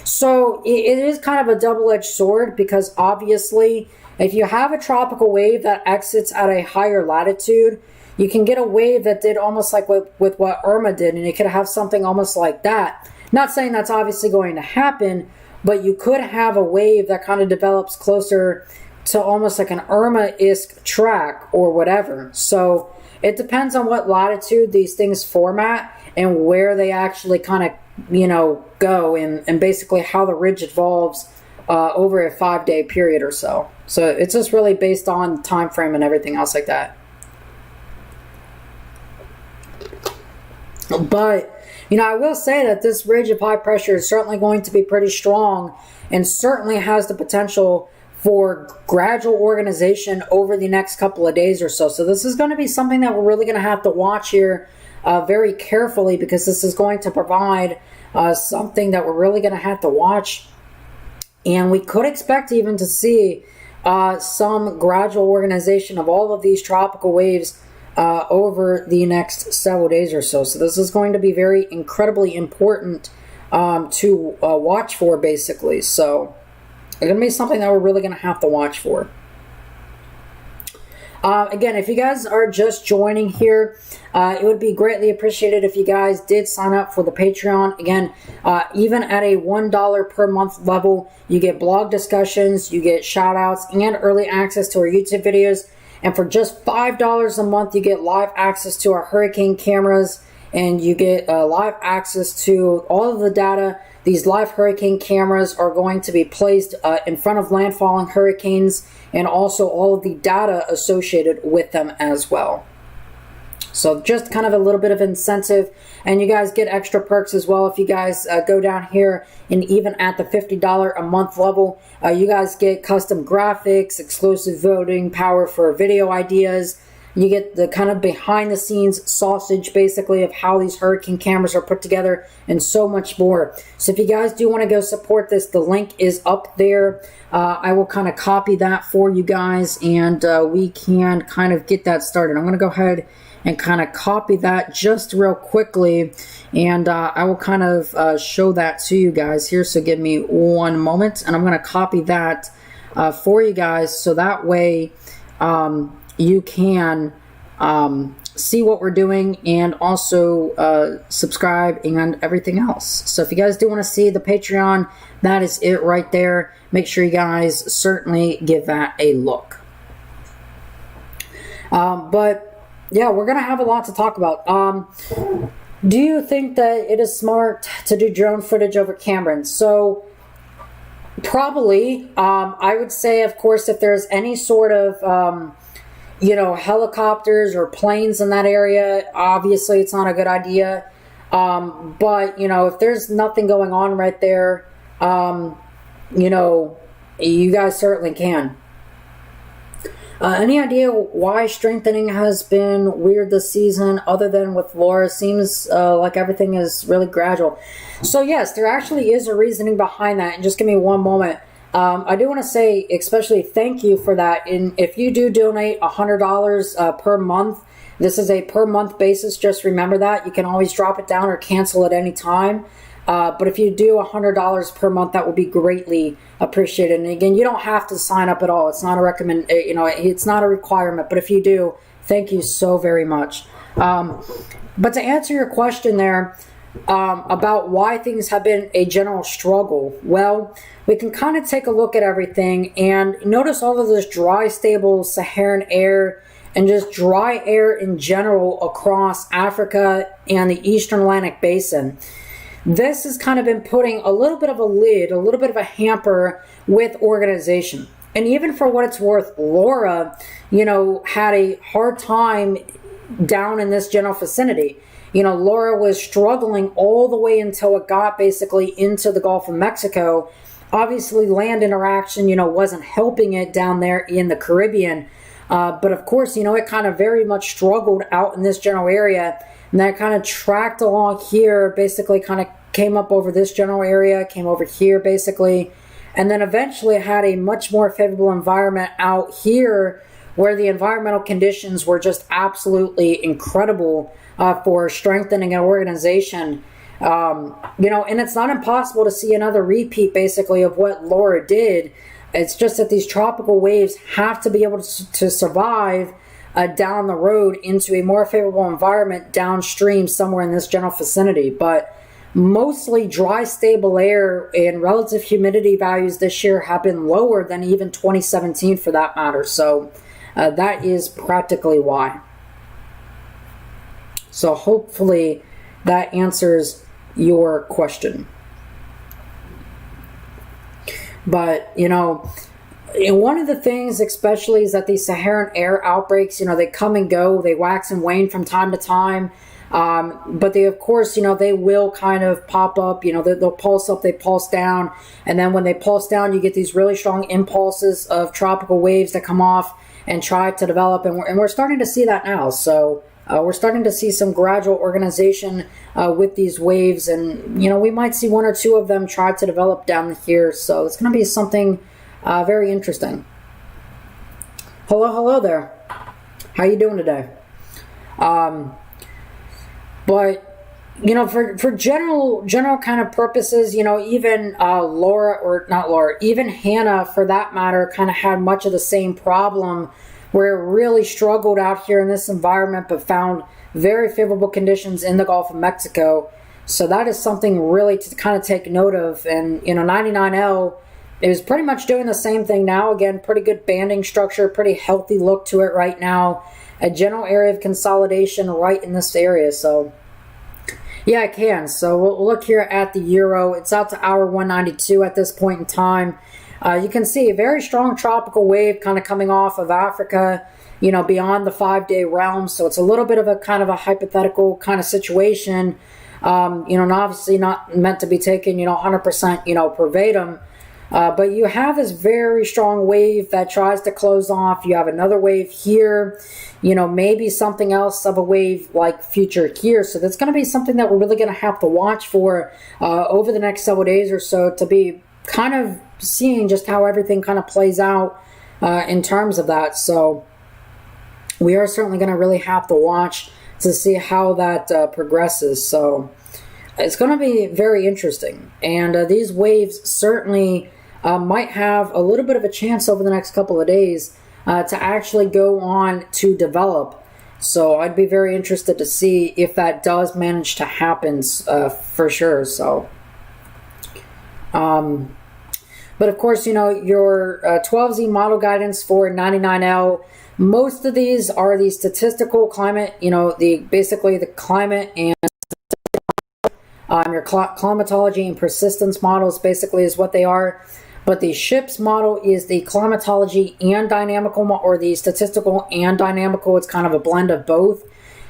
So it is kind of a double-edged sword, because obviously if you have a tropical wave that exits at a higher latitude, you can get a wave that did almost like with what Irma did, and it could have something almost like that. Not saying that's obviously going to happen, but you could have a wave that kind of develops closer to almost like an Irma-esque track or whatever. So it depends on what latitude these things format and where they actually kind of, go, and basically how the ridge evolves over a 5-day period or so. So it's just really based on time frame and everything else like that. But, I will say that this ridge of high pressure is certainly going to be pretty strong, and certainly has the potential for gradual organization over the next couple of days or so. So this is going to be something that we're really going to have to watch here very carefully, because this is going to provide something that we're really going to have to watch. And we could expect even to see some gradual organization of all of these tropical waves over the next several days or so. So this is going to be very incredibly important to watch for, basically. So it's going to be something that we're really going to have to watch for. Again, if you guys are just joining here, it would be greatly appreciated if you guys did sign up for the Patreon. Again, even at a $1 per month level, you get blog discussions, you get shout outs, and early access to our YouTube videos. And for just $5 a month, you get live access to our hurricane cameras, and you get live access to all of the data. These live hurricane cameras are going to be placed in front of landfalling hurricanes, and also all of the data associated with them as well. So just kind of a little bit of incentive, and you guys get extra perks as well if you guys go down here, and even at the $50 a month level, you guys get custom graphics, exclusive voting power for video ideas. You get the kind of behind the scenes sausage, basically, of how these hurricane cameras are put together, and so much more. So if you guys do want to go support this, the link is up there. I will kind of copy that for you guys, and we can kind of get that started. I'm going to go ahead and kind of copy that just real quickly, and I will kind of show that to you guys here. So give me one moment, and I'm going to copy that for you guys, so that way you can see what we're doing, and also subscribe and everything else. So if you guys do want to see the Patreon, that is it right there. Make sure you guys certainly give that a look. But yeah, we're going to have a lot to talk about. Do you think that it is smart to do drone footage over Cameron? So probably. I would say, of course, if there's any sort of helicopters or planes in that area, obviously it's not a good idea. But, if there's nothing going on right there, you guys certainly can. Any idea why strengthening has been weird this season, other than with Laura? Seems like everything is really gradual. So yes, there actually is a reasoning behind that, and just give me one moment. I do want to say especially thank you for that. And if you do donate $100 per month, this is a per month basis. Just remember that. You can always drop it down or cancel at any time. But if you do $100 per month, that would be greatly appreciated. And again, you don't have to sign up at all. It's not a it's not a requirement. But if you do, thank you so very much. But to answer your question there, about why things have been a general struggle, well, we can kind of take a look at everything and notice all of this dry, stable Saharan air and just dry air in general across Africa and the Eastern Atlantic Basin. This has kind of been putting a little bit of a lid, a little bit of a hamper with organization. And even for what it's worth, Laura, had a hard time down in this general vicinity. Laura was struggling all the way until it got basically into the Gulf of Mexico. Obviously, land interaction, wasn't helping it down there in the Caribbean. But of course, it kind of very much struggled out in this general area. And that kind of tracked along here, basically kind of came up over this general area, came over here basically. And then eventually had a much more favorable environment out here where the environmental conditions were just absolutely incredible for strengthening an organization. And it's not impossible to see another repeat, basically, of what Laura did. It's just that these tropical waves have to be able to survive down the road into a more favorable environment downstream somewhere in this general vicinity. But mostly dry, stable air and relative humidity values this year have been lower than even 2017 for that matter. So that is practically why. So hopefully that answers your question. But, and one of the things especially is that these Saharan air outbreaks, they come and go, they wax and wane from time to time. But they, of course, they will kind of pop up, they'll pulse up, they pulse down. And then when they pulse down, you get these really strong impulses of tropical waves that come off and try to develop. And we're starting to see that now. So we're starting to see some gradual organization with these waves. And, we might see one or two of them try to develop down here. So it's going to be something very interesting. Hello there. How you doing today? But, for general kind of purposes, even even Hannah, for that matter, kind of had much of the same problem where it really struggled out here in this environment, but found very favorable conditions in the Gulf of Mexico. So that is something really to kind of take note of. And, 99L is pretty much doing the same thing now. Again, pretty good banding structure, pretty healthy look to it right now. A general area of consolidation right in this area. So yeah, I can. So we'll look here at the euro. It's out to hour 192 at this point in time. You can see a very strong tropical wave kind of coming off of Africa, beyond the 5-day realm. So it's a little bit of a kind of a hypothetical kind of situation, and obviously not meant to be taken, 100%, verbatim. But you have this very strong wave that tries to close off. You have another wave here, maybe something else of a wave like future here. So that's going to be something that we're really going to have to watch for over the next several days or so to be kind of seeing just how everything kind of plays out in terms of that. So we are certainly going to really have to watch to see how that progresses. So it's going to be very interesting. And these waves certainly might have a little bit of a chance over the next couple of days to actually go on to develop. So I'd be very interested to see if that does manage to happen for sure. So, but of course, your 12Z model guidance for 99L, most of these are the statistical climate, basically the climate and your climatology and persistence models basically is what they are. But the SHIPS model is the climatology and dynamical, or the statistical and dynamical. It's kind of a blend of both.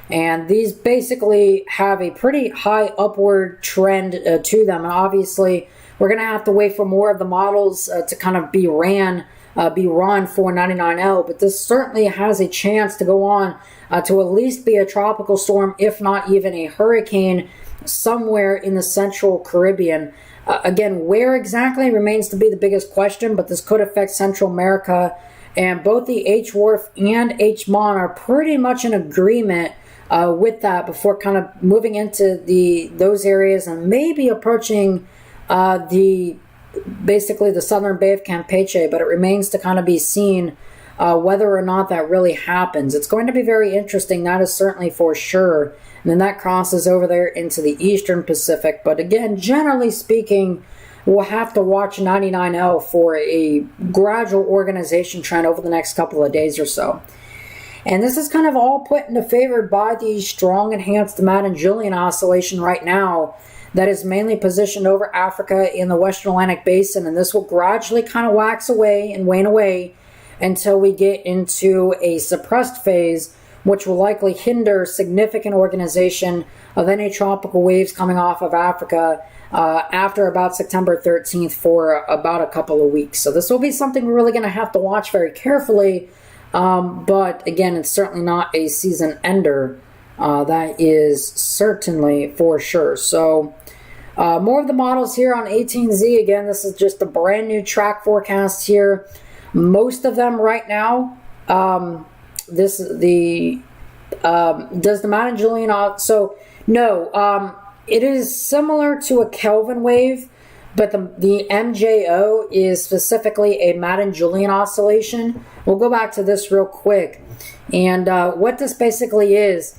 And these basically have a pretty high upward trend to them. And obviously, we're going to have to wait for more of the models to kind of be run for 99L. But this certainly has a chance to go on to at least be a tropical storm, if not even a hurricane, somewhere in the central Caribbean. Again, where exactly remains to be the biggest question, but this could affect Central America. And both the HWRF and HMON are pretty much in agreement with that before kind of moving into those areas and maybe approaching basically the southern Bay of Campeche. But it remains to kind of be seen whether or not that really happens. It's going to be very interesting, that is certainly for sure. And then that crosses over there into the Eastern Pacific. But again, generally speaking, we'll have to watch 99L for a gradual organization trend over the next couple of days or so. And this is kind of all put into favor by the strong enhanced Madden-Julian oscillation right now that is mainly positioned over Africa in the Western Atlantic Basin. And this will gradually kind of wax away and wane away until we get into a suppressed phase, which will likely hinder significant organization of any tropical waves coming off of Africa after about September 13th for about a couple of weeks. So this will be something we're really going to have to watch very carefully. But again, it's certainly not a season ender. That is certainly for sure. So more of the models here on 18Z. Again, this is just a brand new track forecast here. Most of them right now, does the Madden-Julian, so no, It is similar to a Kelvin wave, but the MJO is specifically a Madden-Julian oscillation. We'll go back to this real quick. And what this basically is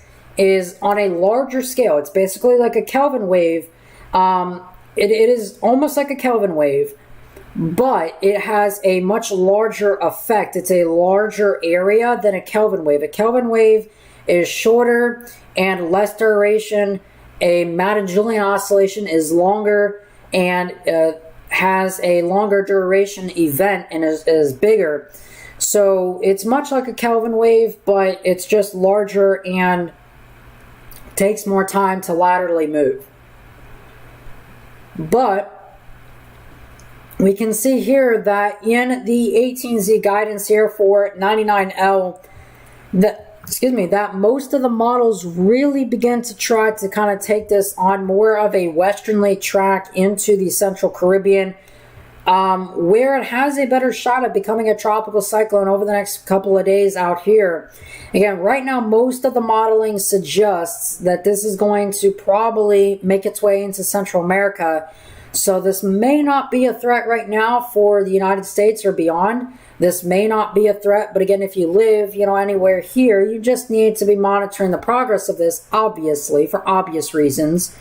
on a larger scale. It's basically like a Kelvin wave. It is almost like a Kelvin wave, but it has a much larger effect. It's a larger area than a Kelvin wave. A Kelvin wave is shorter and less duration. A Madden-Julian oscillation is longer and has a longer duration event and is bigger. So it's much like a Kelvin wave, but it's just larger and takes more time to laterally move. But we can see here that in the 18Z guidance here for 99L, that most of the models really begin to try to kind of take this on more of a westernly track into the Central Caribbean, where it has a better shot at becoming a tropical cyclone over the next couple of days out here. Again, right now, most of the modeling suggests that this is going to probably make its way into Central America. So this may not be a threat right now for the United States or beyond. This may not be a threat, but again, if you live, anywhere here, you just need to be monitoring the progress of this, obviously, for obvious reasons.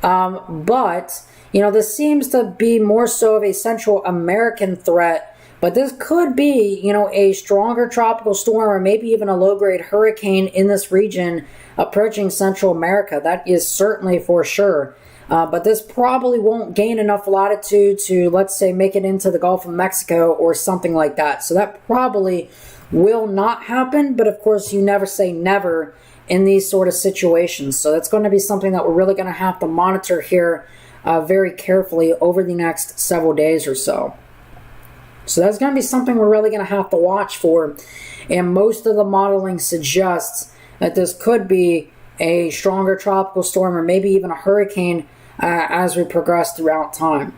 But this seems to be more so of a Central American threat, but this could be, a stronger tropical storm or maybe even a low-grade hurricane in this region approaching Central America. That is certainly for sure. But this probably won't gain enough latitude to, let's say, make it into the Gulf of Mexico or something like that. So that probably will not happen, but of course you never say never in these sort of situations. So that's going to be something that we're really going to have to monitor here very carefully over the next several days or so. So that's going to be something we're really going to have to watch for. And most of the modeling suggests that this could be a stronger tropical storm or maybe even a hurricane as we progress throughout time.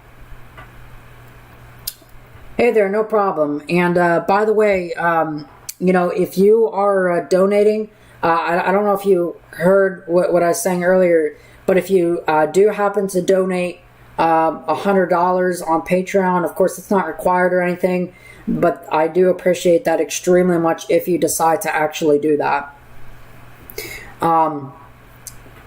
Hey there, no problem. And by the way, if you are donating, I don't know if you heard what I was saying earlier, but if you do happen to donate $100 on Patreon, of course it's not required or anything, but I do appreciate that extremely much if you decide to actually do that.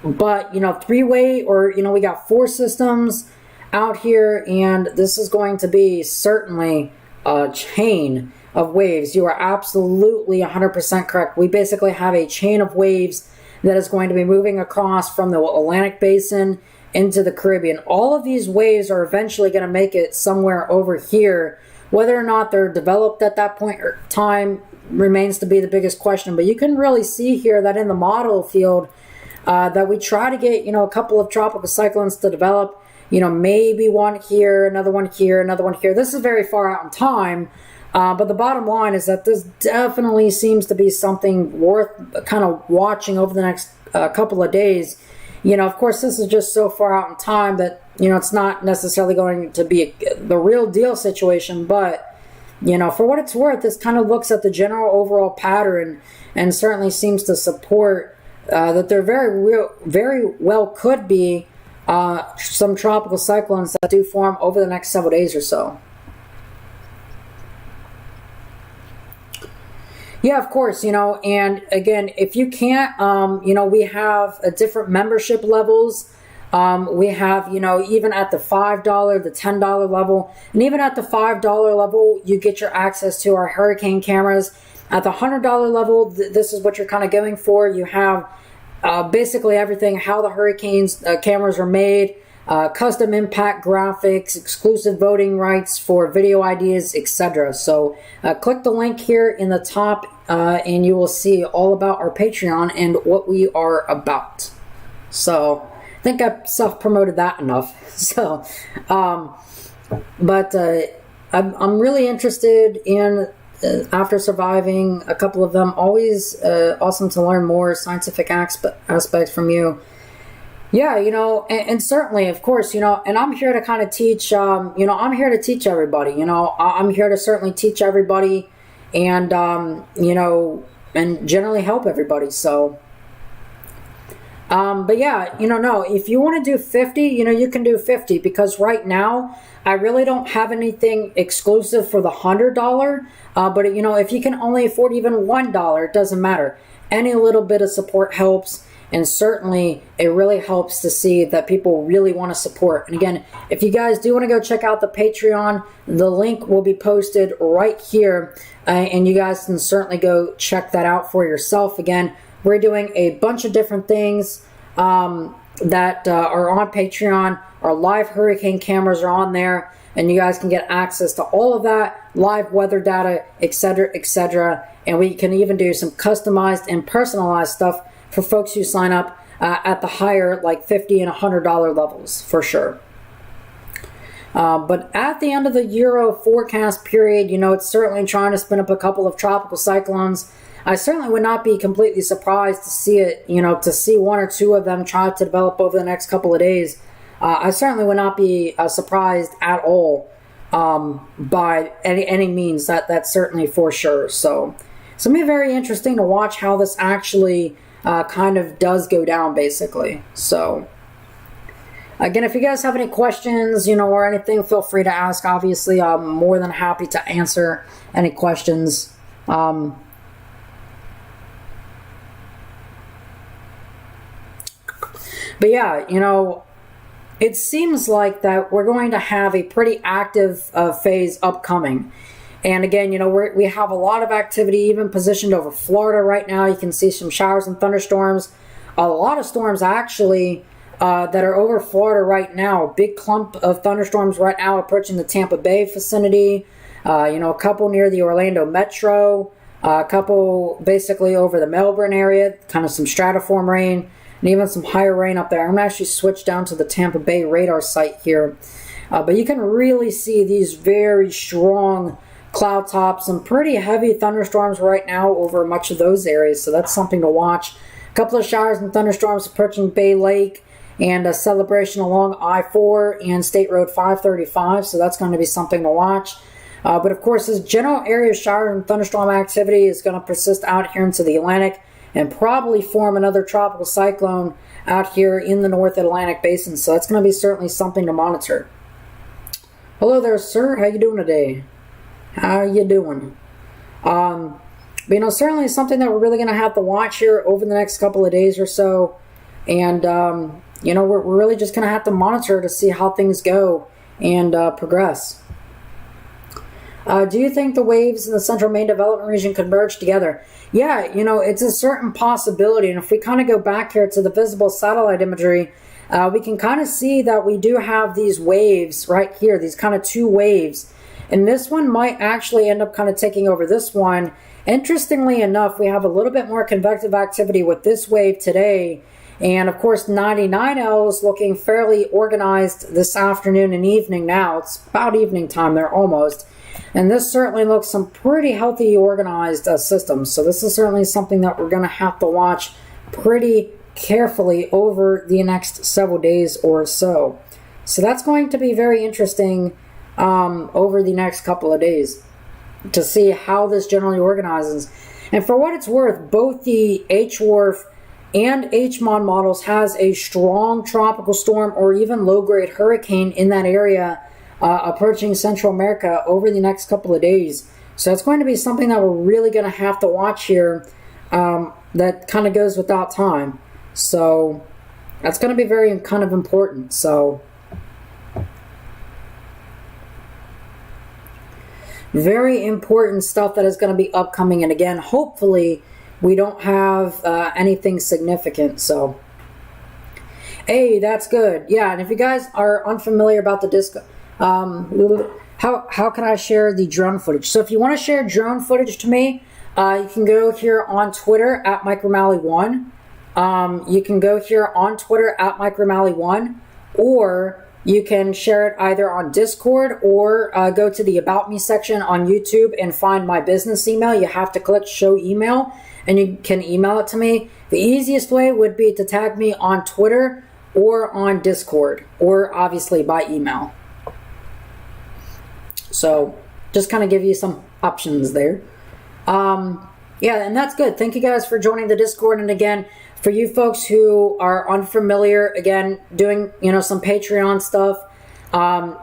But three-way, or we got 4 systems out here, and this is going to be certainly a chain of waves. You are absolutely 100% correct. We basically have a chain of waves that is going to be moving across from the Atlantic Basin into the Caribbean. All of these waves are eventually going to make it somewhere over here. Whether or not they're developed at that point or time remains to be the biggest question. But you can really see here that in the model field that we try to get, a couple of tropical cyclones to develop, maybe one here, another one here, another one here. This is very far out in time. But the bottom line is that this definitely seems to be something worth kind of watching over the next couple of days. Of course, this is just so far out in time that, it's not necessarily going to be the real deal situation. But, for what it's worth, this kind of looks at the general overall pattern and certainly seems to support that there very well could be some tropical cyclones that do form over the next several days or so. Yeah, of course, and again, if you can't, we have different membership levels. We have, even at the $5, the $10 level, and even at the $5 level, you get your access to our hurricane cameras. At the $100 level, this is what you're kind of going for. You have basically everything, how the hurricanes cameras are made, custom impact graphics, exclusive voting rights for video ideas, etc. So click the link here in the top and you will see all about our Patreon and what we are about. So I think I've self-promoted that enough. So, but I'm really interested in, after surviving a couple of them, always awesome to learn more scientific aspects from you. Yeah, and certainly, of course, and I'm here to kind of teach, I'm here to teach everybody, I'm here to certainly teach everybody and, and generally help everybody. So, But yeah, no, if you want to do 50, you can do 50, because right now I really don't have anything exclusive for the $100. But if you can only afford even $1, it doesn't matter. Any little bit of support helps. And certainly it really helps to see that people really want to support. And again, if you guys do want to go check out the Patreon, the link will be posted right here. And you guys can certainly go check that out for yourself. Again, we're doing a bunch of different things that are on Patreon. Our live hurricane cameras are on there. And you guys can get access to all of that, live weather data, etc., etc. And we can even do some customized and personalized stuff for folks who sign up at the higher, like $50 and $100 levels, for sure. But at the end of the Euro forecast period, it's certainly trying to spin up a couple of tropical cyclones. I certainly would not be completely surprised to see it, to see one or two of them try to develop over the next couple of days. I certainly would not be surprised at all by any means. That's certainly for sure. So it's going to be very interesting to watch how this actually kind of does go down, basically. So again, if you guys have any questions, or anything, feel free to ask. Obviously, I'm more than happy to answer any questions. But yeah, it seems like that we're going to have a pretty active phase upcoming. And again, we have a lot of activity even positioned over Florida right now. You can see some showers and thunderstorms. A lot of storms actually that are over Florida right now. A big clump of thunderstorms right now approaching the Tampa Bay vicinity. A couple near the Orlando metro. A couple basically over the Melbourne area. Kind of some stratiform rain. And even some higher rain up there. I'm going to actually switch down to the Tampa Bay radar site here. But you can really see these very strong cloud tops, some pretty heavy thunderstorms right now over much of those areas, so that's something to watch. A couple of showers and thunderstorms approaching Bay Lake, and a celebration along I-4 and State Road 535, so that's going to be something to watch. But of course, this general area shower and thunderstorm activity is going to persist out here into the Atlantic and probably form another tropical cyclone out here in the North Atlantic Basin, so that's going to be certainly something to monitor. Hello there, sir. How you doing today? How you doing? But certainly something that we're really going to have to watch here over the next couple of days or so. And, we're really just going to have to monitor to see how things go and progress. Do you think the waves in the Central Maine Development Region could merge together? Yeah, it's a certain possibility. And if we kind of go back here to the visible satellite imagery, we can kind of see that we do have these waves right here, these kind of two waves. And this one might actually end up kind of taking over this one. Interestingly enough, we have a little bit more convective activity with this wave today. And of course, 99L is looking fairly organized this afternoon and evening now. It's about evening time there almost. And this certainly looks some pretty healthy organized systems. So this is certainly something that we're going to have to watch pretty carefully over the next several days or so. So that's going to be very interesting over the next couple of days to see how this generally organizes. And for what it's worth, both the HWRF and HMON models has a strong tropical storm or even low-grade hurricane in that area approaching Central America over the next couple of days. So it's going to be something that we're really going to have to watch here that kind of goes without time. So that's going to be very kind of important. So very important stuff that is going to be upcoming. And again, hopefully we don't have anything significant. So, hey, that's good. Yeah, and if you guys are unfamiliar about the disc, how can I share the drone footage? So if you want to share drone footage to me, you can go here on Twitter at MikeRomali1. You can go here on Twitter at MikeRomali1, or you can share it either on Discord or go to the About Me section on YouTube and find my business email. You have to click Show Email, and you can email it to me. The easiest way would be to tag me on Twitter or on Discord, or obviously by email. So just kind of give you some options there. Yeah, and that's good. Thank you guys for joining the Discord. And again, for you folks who are unfamiliar, again, doing, some Patreon stuff,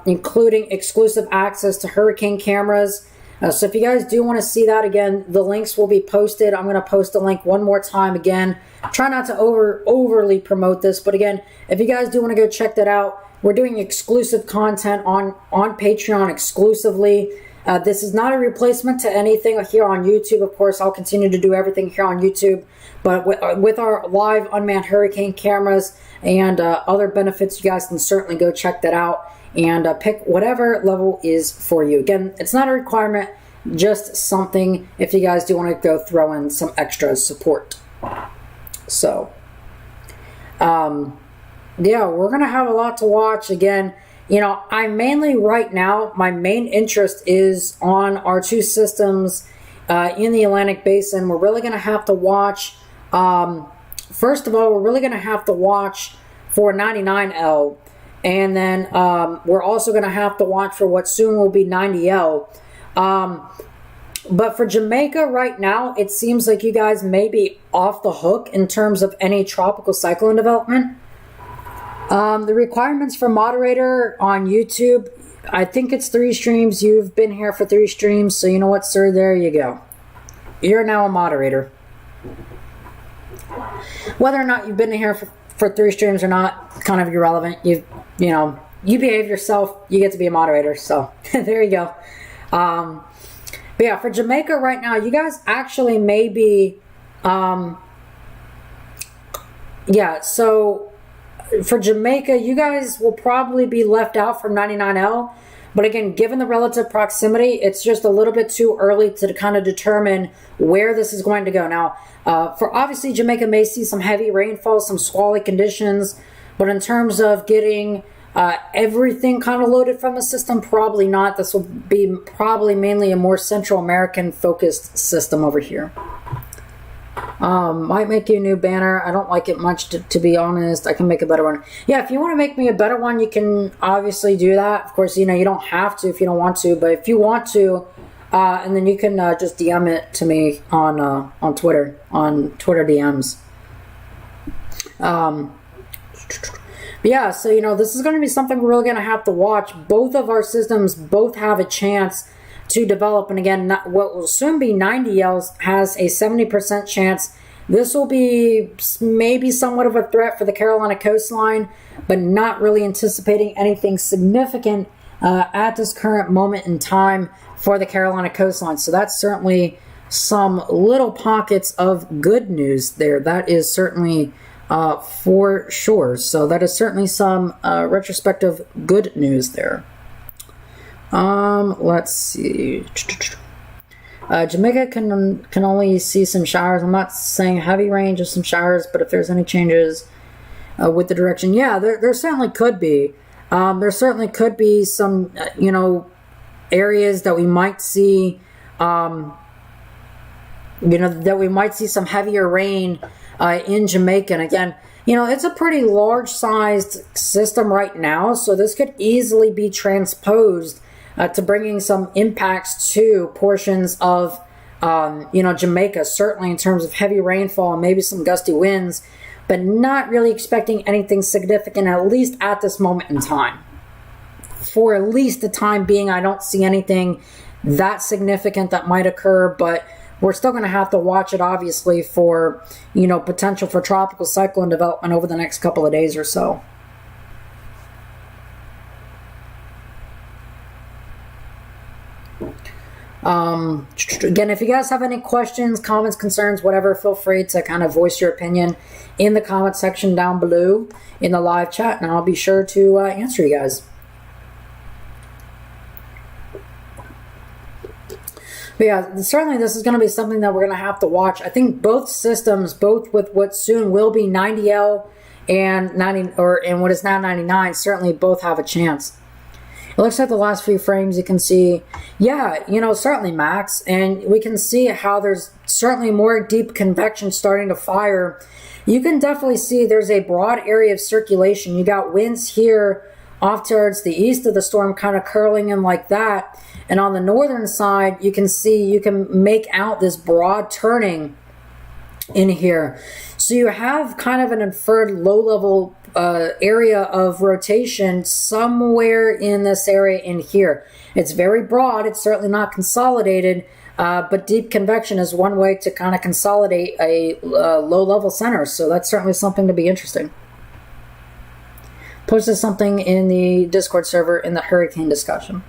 including exclusive access to hurricane cameras. So if you guys do want to see that, again, the links will be posted. I'm going to post a link one more time. Again, try not to overly promote this, but again, if you guys do want to go check that out, we're doing exclusive content on Patreon exclusively. This is not a replacement to anything here on YouTube. Of course, I'll continue to do everything here on YouTube, but with our live unmanned hurricane cameras and other benefits, you guys can certainly go check that out and pick whatever level is for you. Again, it's not a requirement, just something if you guys do want to go throw in some extra support. So, yeah, we're going to have a lot to watch. Again, I mainly right now, my main interest is on our two systems in the Atlantic Basin. We're really going to have to watch, first of all, we're really going to have to watch for 99L. And then we're also going to have to watch for what soon will be 90L. But for Jamaica right now, it seems like you guys may be off the hook in terms of any tropical cyclone development. The requirements for moderator on YouTube, I think it's 3 streams. You've been here for 3 streams, so you know what, sir? There you go. You're now a moderator. Whether or not you've been here for 3 streams or not, kind of irrelevant. You behave yourself, you get to be a moderator. So there you go. But yeah, for Jamaica right now, you guys actually may be, so for Jamaica, you guys will probably be left out from 99L. But again, given the relative proximity, it's just a little bit too early to kind of determine where this is going to go. Now, for obviously Jamaica may see some heavy rainfall, some squally conditions, but in terms of getting everything kind of loaded from the system, probably not. This will be probably mainly a more Central American focused system over here. Might make you a new banner. I don't like it much, to be honest. I can make a better one. Yeah, if you want to make me a better one, you can obviously do that. Of course, you don't have to if you don't want to, but if you want to, and then you can just DM it to me on Twitter, DMs. But yeah, so, this is going to be something we're really going to have to watch. Both of our systems both have a chance to develop. And again, what will soon be 90Ls has a 70% chance. This will be maybe somewhat of a threat for the Carolina coastline, but not really anticipating anything significant at this current moment in time for the Carolina coastline. So that's certainly some little pockets of good news there. That is certainly for sure. So that is certainly some retrospective good news there. Let's see. Jamaica can only see some showers. I'm not saying heavy rain, just some showers, but if there's any changes with the direction, yeah, there certainly could be. There certainly could be some, areas that we might see, that we might see some heavier rain in Jamaica. And again, it's a pretty large-sized system right now, so this could easily be transposed to bringing some impacts to portions of, Jamaica, certainly in terms of heavy rainfall and maybe some gusty winds, but not really expecting anything significant, at least at this moment in time. For at least the time being, I don't see anything that significant that might occur, but we're still going to have to watch it, obviously, for, potential for tropical cyclone development over the next couple of days or so. Again, if you guys have any questions, comments, concerns, whatever, feel free to kind of voice your opinion in the comment section down below in the live chat, and I'll be sure to answer you guys. But yeah, certainly this is going to be something that we're going to have to watch. I think both systems, both with what soon will be 90L and and what is now 99, certainly both have a chance. It looks like the last few frames you can see, yeah, certainly Max, and we can see how there's certainly more deep convection starting to fire. You can definitely see there's a broad area of circulation. You got winds here off towards the east of the storm kind of curling in like that. And on the northern side, you can see, you can make out this broad turning in here. So you have kind of an inferred low-level area of rotation somewhere in this area in here. It's very broad. It's certainly not consolidated, but deep convection is one way to kind of consolidate a low-level center. So that's certainly something to be interesting. Posted something in the Discord server in the hurricane discussion.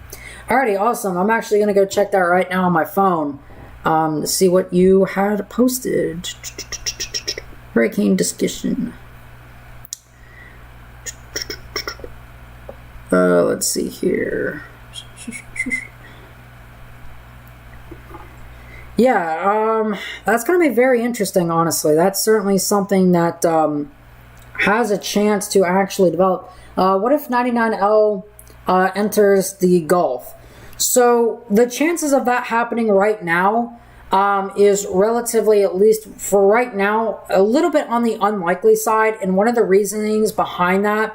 Alrighty, awesome. I'm actually going to go check that right now on my phone to see what you had posted. Hurricane discussion. Let's see here. Yeah, that's going to be very interesting, honestly. That's certainly something that has a chance to actually develop. What if 99L enters the Gulf? So the chances of that happening right now is relatively, at least for right now, a little bit on the unlikely side. And one of the reasonings behind that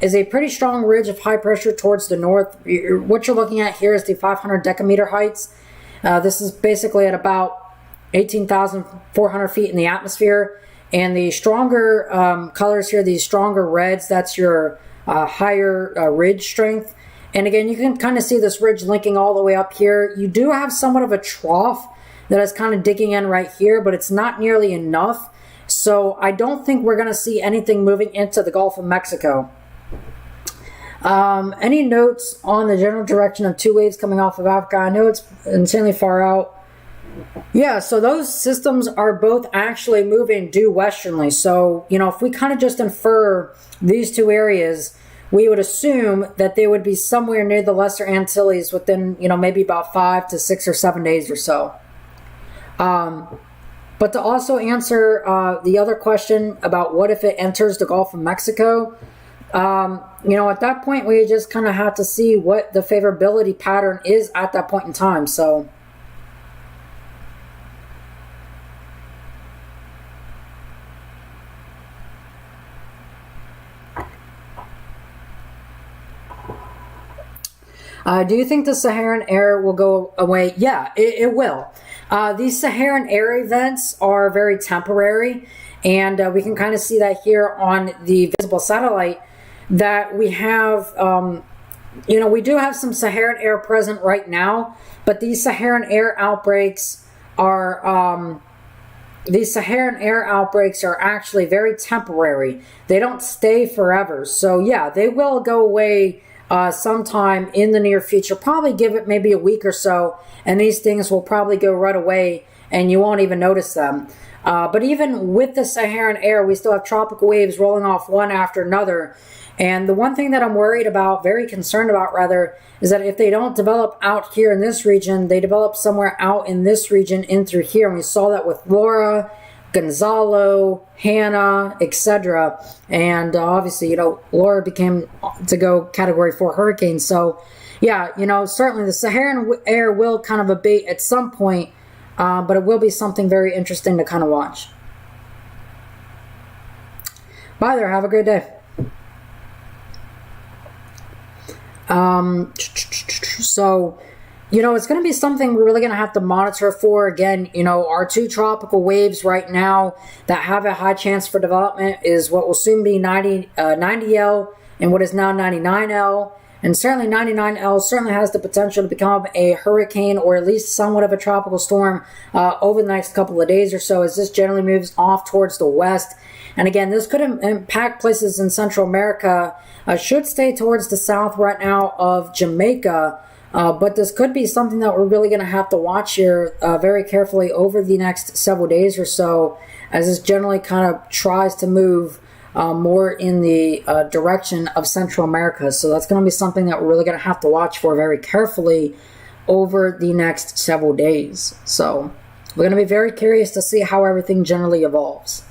is a pretty strong ridge of high pressure towards the north. What you're looking at here is the 500 decameter heights. This is basically at about 18,400 feet in the atmosphere. And the stronger colors here, these stronger reds, that's your higher ridge strength. And again, you can kind of see this ridge linking all the way up here. You do have somewhat of a trough that is kind of digging in right here, but it's not nearly enough. So I don't think we're going to see anything moving into the Gulf of Mexico. Any notes on the general direction of two waves coming off of Africa? I know it's insanely far out. Yeah, so those systems are both actually moving due westernly. So, you know, if we kind of just infer these two areas, we would assume that they would be somewhere near the Lesser Antilles within, you know, maybe about 5 to 6 or 7 days or so. But to also answer the other question about what if it enters the Gulf of Mexico, you know, at that point, we just kind of have to see what the favorability pattern is at that point in time. So, do you think the Saharan air will go away? Yeah, it will. These Saharan air events are very temporary, and we can kind of see that here on the visible satellite, that we have, you know, we do have some Saharan air present right now, but these Saharan air outbreaks are, actually very temporary. They don't stay forever. So yeah, they will go away sometime in the near future. Probably give it maybe a week or so, and these things will probably go right away, and you won't even notice them. But even with the Saharan air, we still have tropical waves rolling off one after another. And the one thing that I'm worried about, very concerned about rather, is that if they don't develop out here in this region, they develop somewhere out in this region in through here. And we saw that with Laura, Gonzalo, Hannah, etc. And obviously, you know, Laura became to go Category 4 hurricane. So, yeah, you know, certainly the Saharan air will kind of abate at some point, but it will be something very interesting to kind of watch. Bye there. Have a great day. So, you know, it's going to be something we're really going to have to monitor for. Again, you know, our two tropical waves right now that have a high chance for development is what will soon be 90L and what is now 99L. And certainly 99L certainly has the potential to become a hurricane or at least somewhat of a tropical storm over the next couple of days or so as this generally moves off towards the west. And again, this could impact places in Central America, should stay towards the south right now of Jamaica. But this could be something that we're really going to have to watch here very carefully over the next several days or so, as this generally kind of tries to move more in the direction of Central America. So that's going to be something that we're really going to have to watch for very carefully over the next several days. So we're going to be very curious to see how everything generally evolves.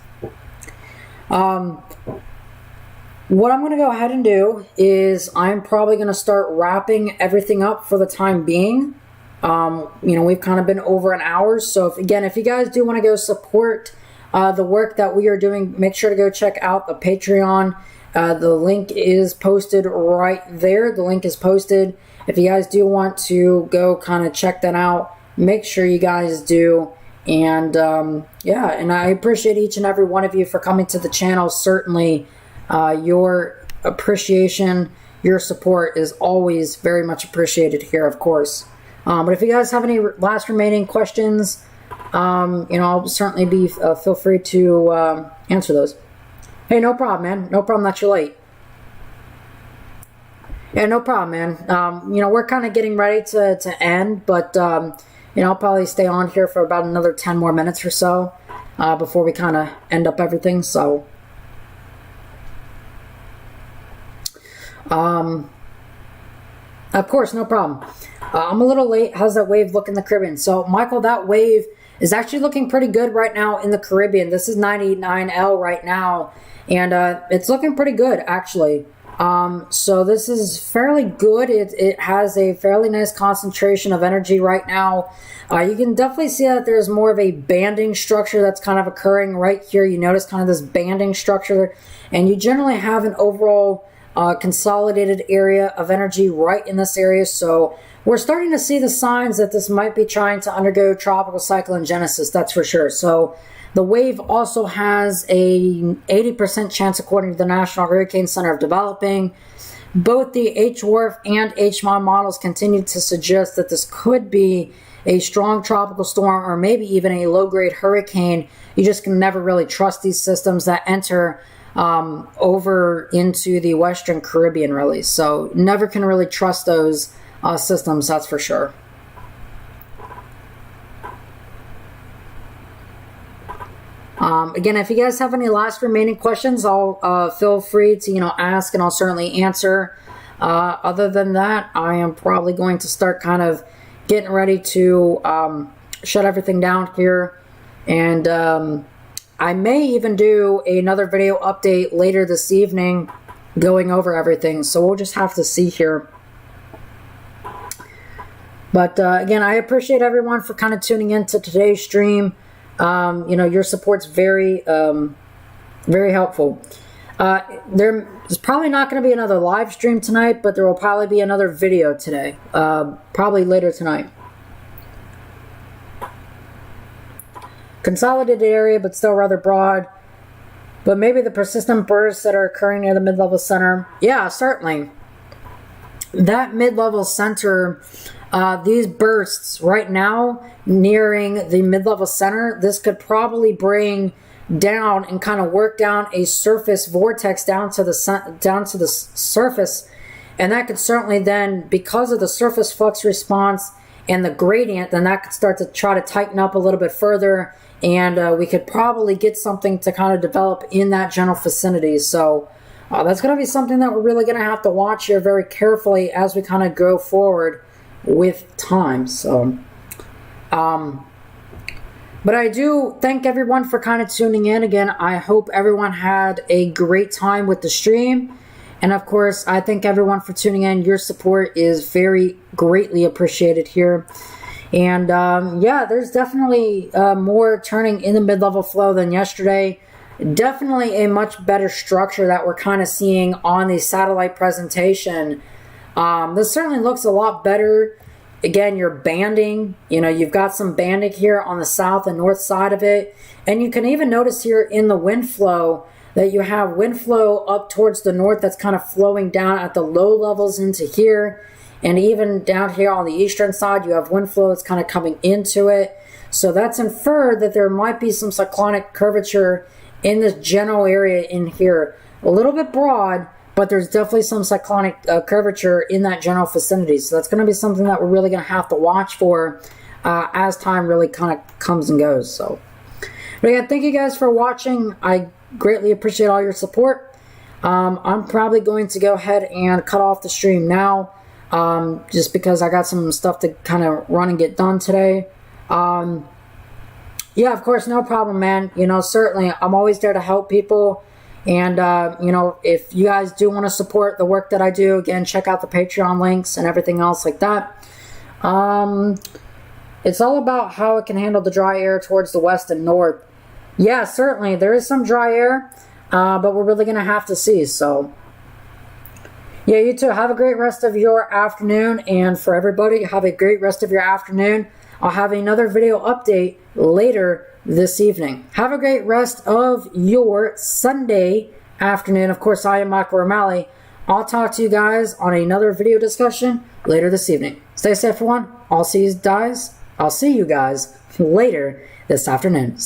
What I'm going to go ahead and do is I'm probably going to start wrapping everything up for the time being. You know, we've kind of been over an hour. So if you guys do want to go support the work that we are doing, make sure to go check out the Patreon. The link is posted right there. The link is posted. If you guys do want to go kind of check that out, make sure you guys do. And yeah, and I appreciate each and every one of you for coming to the channel. Certainly, your appreciation, your support is always very much appreciated here, of course. But if you guys have any last remaining questions, I'll certainly be feel free to answer those. Hey, no problem, man. No problem that you're late. Yeah, no problem, man. We're kind of getting ready to end, but I'll probably stay on here for about another 10 more minutes or so before we kind of end up everything. So, of course, no problem. I'm a little late. How's that wave look in the Caribbean? So, Michael, that wave is actually looking pretty good right now in the Caribbean. This is 99L right now, and it's looking pretty good, actually. So this is fairly good. It has a fairly nice concentration of energy right now. You can definitely see that there's more of a banding structure that's kind of occurring right here. You notice kind of this banding structure, and you generally have an overall consolidated area of energy right in this area. So we're starting to see the signs that this might be trying to undergo tropical cyclone genesis, that's for sure. So the wave also has a 80% chance, according to the National Hurricane Center, of developing. Both the HWRF and HMON models continue to suggest that this could be a strong tropical storm or maybe even a low-grade hurricane. You just can never really trust these systems that enter over into the Western Caribbean, really. So never can really trust those systems, that's for sure. Again, if you guys have any last remaining questions, I'll feel free to ask, and I'll certainly answer. Other than that, I am probably going to start kind of getting ready to shut everything down here, and I may even do another video update later this evening going over everything, so we'll just have to see here. But again, I appreciate everyone for kind of tuning in to today's stream. Your support's very, very helpful. There's probably not going to be another live stream tonight, but there will probably be another video today, probably later tonight. Consolidated area, but still rather broad. But maybe the persistent bursts that are occurring near the mid-level center. Yeah, certainly. That mid-level center, these bursts right now nearing the mid-level center, this could probably bring down and kind of work down a surface vortex down to the surface, and that could certainly then, because of the surface flux response and the gradient, then that could start to try to tighten up a little bit further, and we could probably get something to kind of develop in that general vicinity. So that's going to be something that we're really going to have to watch here very carefully as we kind of go forward with time. So but I do thank everyone for kind of tuning in. Again, I hope everyone had a great time with the stream, and of course I thank everyone for tuning in. Your support is very greatly appreciated here. And yeah, there's definitely more turning in the mid-level flow than yesterday. Definitely a much better structure that we're kind of seeing on the satellite presentation. This certainly looks a lot better. Again, your banding, you've got some banding here on the south and north side of it. And you can even notice here in the wind flow that you have wind flow up towards the north that's kind of flowing down at the low levels into here. And even down here on the eastern side, you have wind flow that's kind of coming into it. So that's inferred that there might be some cyclonic curvature in this general area in here. A little bit broad, but there's definitely some cyclonic curvature in that general vicinity. So that's going to be something that we're really going to have to watch for as time really kind of comes and goes. So, but again, thank you guys for watching. I greatly appreciate all your support. I'm probably going to go ahead and cut off the stream now, just because I got some stuff to kind of run and get done today. Yeah, of course, no problem, man. Certainly, I'm always there to help people. And, if you guys do want to support the work that I do, again, check out the Patreon links and everything else like that. It's all about how it can handle the dry air towards the west and north. Yeah, certainly, there is some dry air. but we're really going to have to see. So, yeah, you too. Have a great rest of your afternoon. And for everybody, have a great rest of your afternoon. I'll have another video update later this evening. Have a great rest of your Sunday afternoon. Of course, I am Michael O'Malley. I'll talk to you guys on another video discussion later this evening. Stay safe, everyone. I'll see you guys later this afternoon.